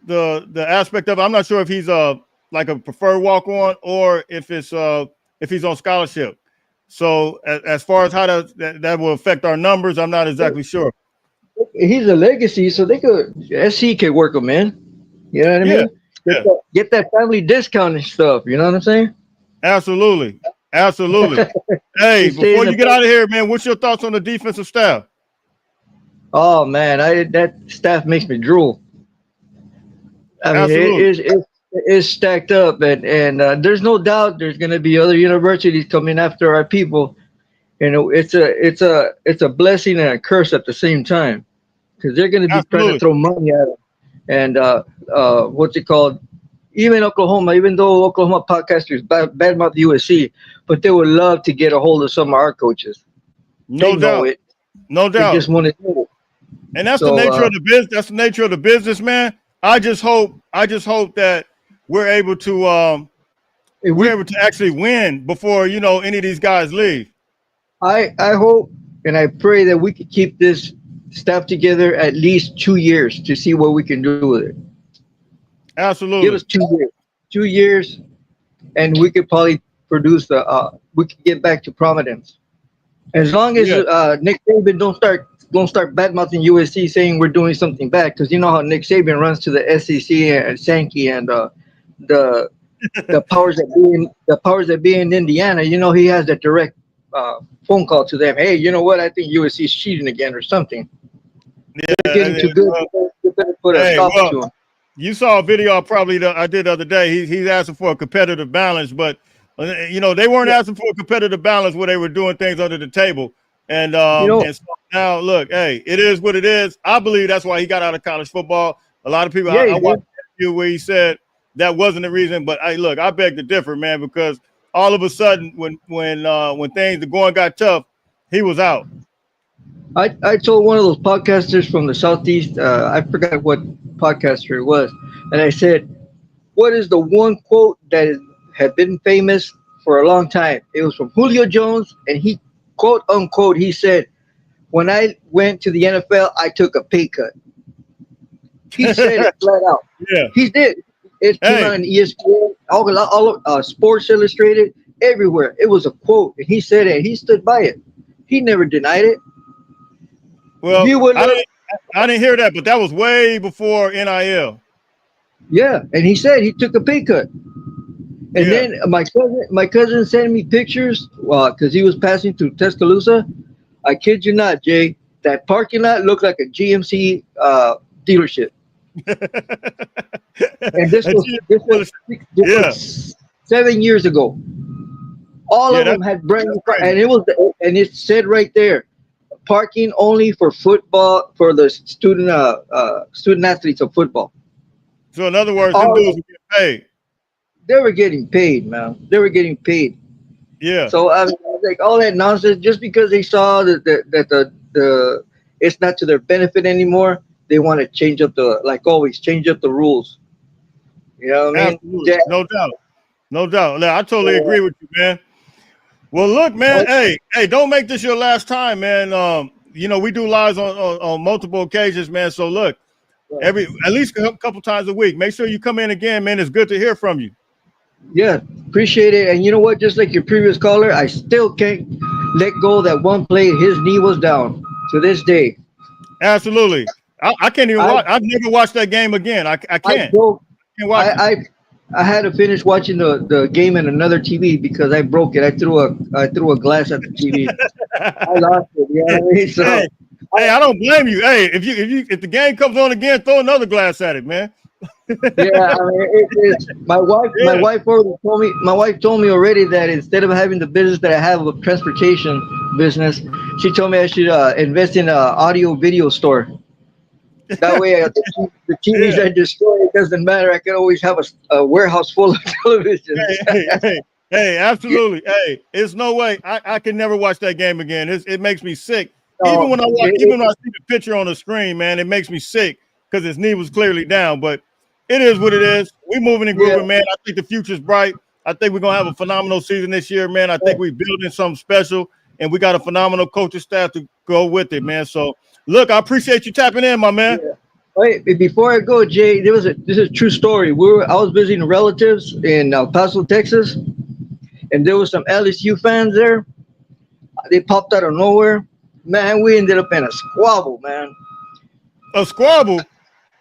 Speaker 1: the aspect of it. I'm not sure if he's like a preferred walk-on or if he's on scholarship. So as far as how that will affect our numbers, I'm not exactly sure.
Speaker 8: He's a legacy, so SC could work him in. You know what I mean? Get that family discount and stuff. You know what I'm saying?
Speaker 1: Absolutely. Hey, before you get out of here, man, what's your thoughts on the defensive staff?
Speaker 8: Oh man, that staff makes me drool. I mean, it's stacked up, and there's no doubt there's going to be other universities coming after our people. You know, it's a blessing and a curse at the same time, because they're going to be trying to throw money at them. And what's it called? Even Oklahoma, even though Oklahoma podcasters badmouth USC, but they would love to get a hold of some of our coaches.
Speaker 1: No doubt.
Speaker 8: They just want to do it.
Speaker 1: And that's the nature of the business. That's the nature of the business, man. I just hope that we're able to actually win before any of these guys leave.
Speaker 8: I hope and I pray that we could keep this staff together at least 2 years to see what we can do with it.
Speaker 1: Absolutely.
Speaker 8: Give us 2 years. 2 years, and we could probably produce we could get back to prominence. As long as Nick Saban don't start badmouthing USC saying we're doing something bad, because you know how Nick Saban runs to the SEC and Sankey and the powers that be in Indiana. You know, he has that direct phone call to them. Hey, you know what? I think USC is cheating again or something.
Speaker 1: Yeah,
Speaker 8: they're getting too good. You better put a stop to them.
Speaker 1: You saw a video I did the other day. He's asking for a competitive balance, but they weren't asking for a competitive balance where they were doing things under the table. And and so now look, hey, it is what it is. I believe that's why he got out of college football. A lot of people I watched an interview where he said that wasn't the reason, but I beg to differ, man, because all of a sudden when the going got tough, he was out.
Speaker 8: I told one of those podcasters from the Southeast, I forgot what podcaster it was, and I said, what is the one quote that had been famous for a long time? It was from Julio Jones, and he, quote unquote, he said, when I went to the NFL, I took a pay cut. He said it flat out.
Speaker 1: Yeah.
Speaker 8: He did. It came out on ESPN, all Sports Illustrated, everywhere. It was a quote, and he said it. He stood by it. He never denied it.
Speaker 1: Well, I didn't hear that, but that was way before NIL.
Speaker 8: Yeah, and he said he took a pay cut. And then my cousin sent me pictures because he was passing through Tuscaloosa. I kid you not, Jay. That parking lot looked like a GMC dealership. And this was 7 years ago. All of them had brand new cars, and it said right there, parking only for football, for the student athletes of football.
Speaker 1: So in other words, them dudes were getting paid.
Speaker 8: They were getting paid, man. They were getting paid.
Speaker 1: Yeah.
Speaker 8: So I mean, like all that nonsense, just because they saw that the it's not to their benefit anymore, they want to change up change up the rules. You know what I mean?
Speaker 1: Absolutely. Yeah. No doubt. I totally agree with you, man. Well, look, man. Hey, don't make this your last time, man. We do lives on multiple occasions, man. So look, at least a couple times a week. Make sure you come in again, man. It's good to hear from you.
Speaker 8: Yeah, appreciate it. And you know what? Just like your previous caller, I still can't let go that one play. His knee was down to this day.
Speaker 1: Absolutely. I can't even watch. I've never watched that game again. I can't.
Speaker 8: I had to finish watching the game in another TV because I broke it. I threw a glass at the TV. I lost it. You know what I mean? So,
Speaker 1: hey, I don't blame you. Hey, if the game comes on again, throw another glass at it, man.
Speaker 8: Yeah, I mean, my wife told me already that instead of having the business that I have of transportation business, she told me I should invest in an audio video store. That way, the TVs I destroy, it doesn't matter. I can always have a warehouse full of televisions.
Speaker 1: Hey, absolutely. Hey, it's no way. I can never watch that game again. It makes me sick.
Speaker 8: No,
Speaker 1: Even when I see the picture on the screen, man, it makes me sick because his knee was clearly down. But it is what it is. We moving and grooving, man. I think the future's bright. I think we're gonna have a phenomenal season this year, man. I think we're building something special, and we got a phenomenal coaching staff to go with it, man. So, look, I appreciate you tapping in, my man.
Speaker 8: Yeah. Wait, before I go, Jay, this is a true story. I was visiting relatives in El Paso, Texas, and there was some LSU fans there. They popped out of nowhere. Man, we ended up in a squabble, man.
Speaker 1: A squabble.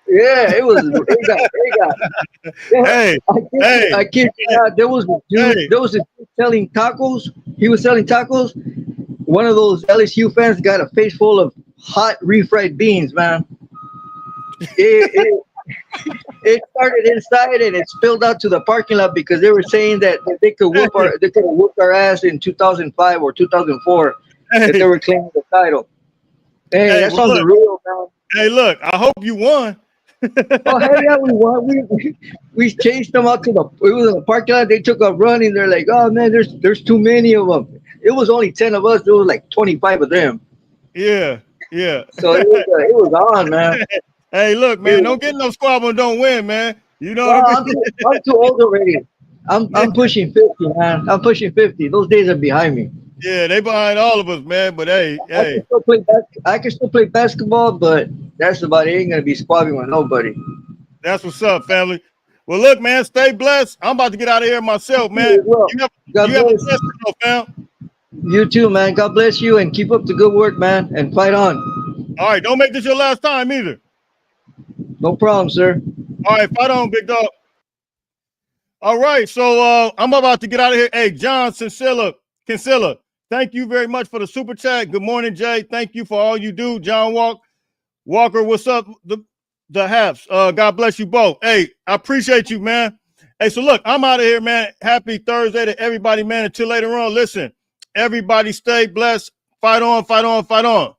Speaker 8: Yeah, it was.
Speaker 1: Hey,
Speaker 8: I kid you not. There was a dude. There was a dude selling tacos. He was selling tacos. One of those LSU fans got a face full of hot refried beans, man. It started inside and it spilled out to the parking lot because they were saying that they could whoop our ass in 2005 or 2004 that they were claiming the title. Hey, that sounds real, man.
Speaker 1: Hey, look, I hope you won.
Speaker 8: Oh hell yeah, we won. We chased them out to the parking lot. They took a run and they're like, oh man, there's too many of them. It was only 10 of us. There was like 25 of them.
Speaker 1: Yeah.
Speaker 8: So it was on, man.
Speaker 1: Hey, look, man, don't get no squabble and don't win, man. You know what I mean?
Speaker 8: I'm too old already. I'm pushing 50, man. I'm pushing 50. Those days are behind me.
Speaker 1: Yeah, they behind all of us, man. But hey.
Speaker 8: I can still play basketball, but that's about it. Ain't gonna be squabbling with nobody.
Speaker 1: That's what's up, family. Well, look, man, stay blessed. I'm about to get out of here myself, man. You have a blessed one, fam.
Speaker 8: You too, man. God bless you and keep up the good work, man. And fight on.
Speaker 1: All right, don't make this your last time either.
Speaker 8: No problem, sir.
Speaker 1: All right, fight on, big dog. All right, so I'm about to get out of here. Hey, John Kinsella, thank you very much for the super chat. Good morning, Jay. Thank you for all you do. John Walker, what's up? The Haps. God bless you both. Hey, I appreciate you, man. Hey, so look, I'm out of here, man. Happy Thursday to everybody, man. Until later on, listen, everybody stay blessed. Fight on, fight on, fight on.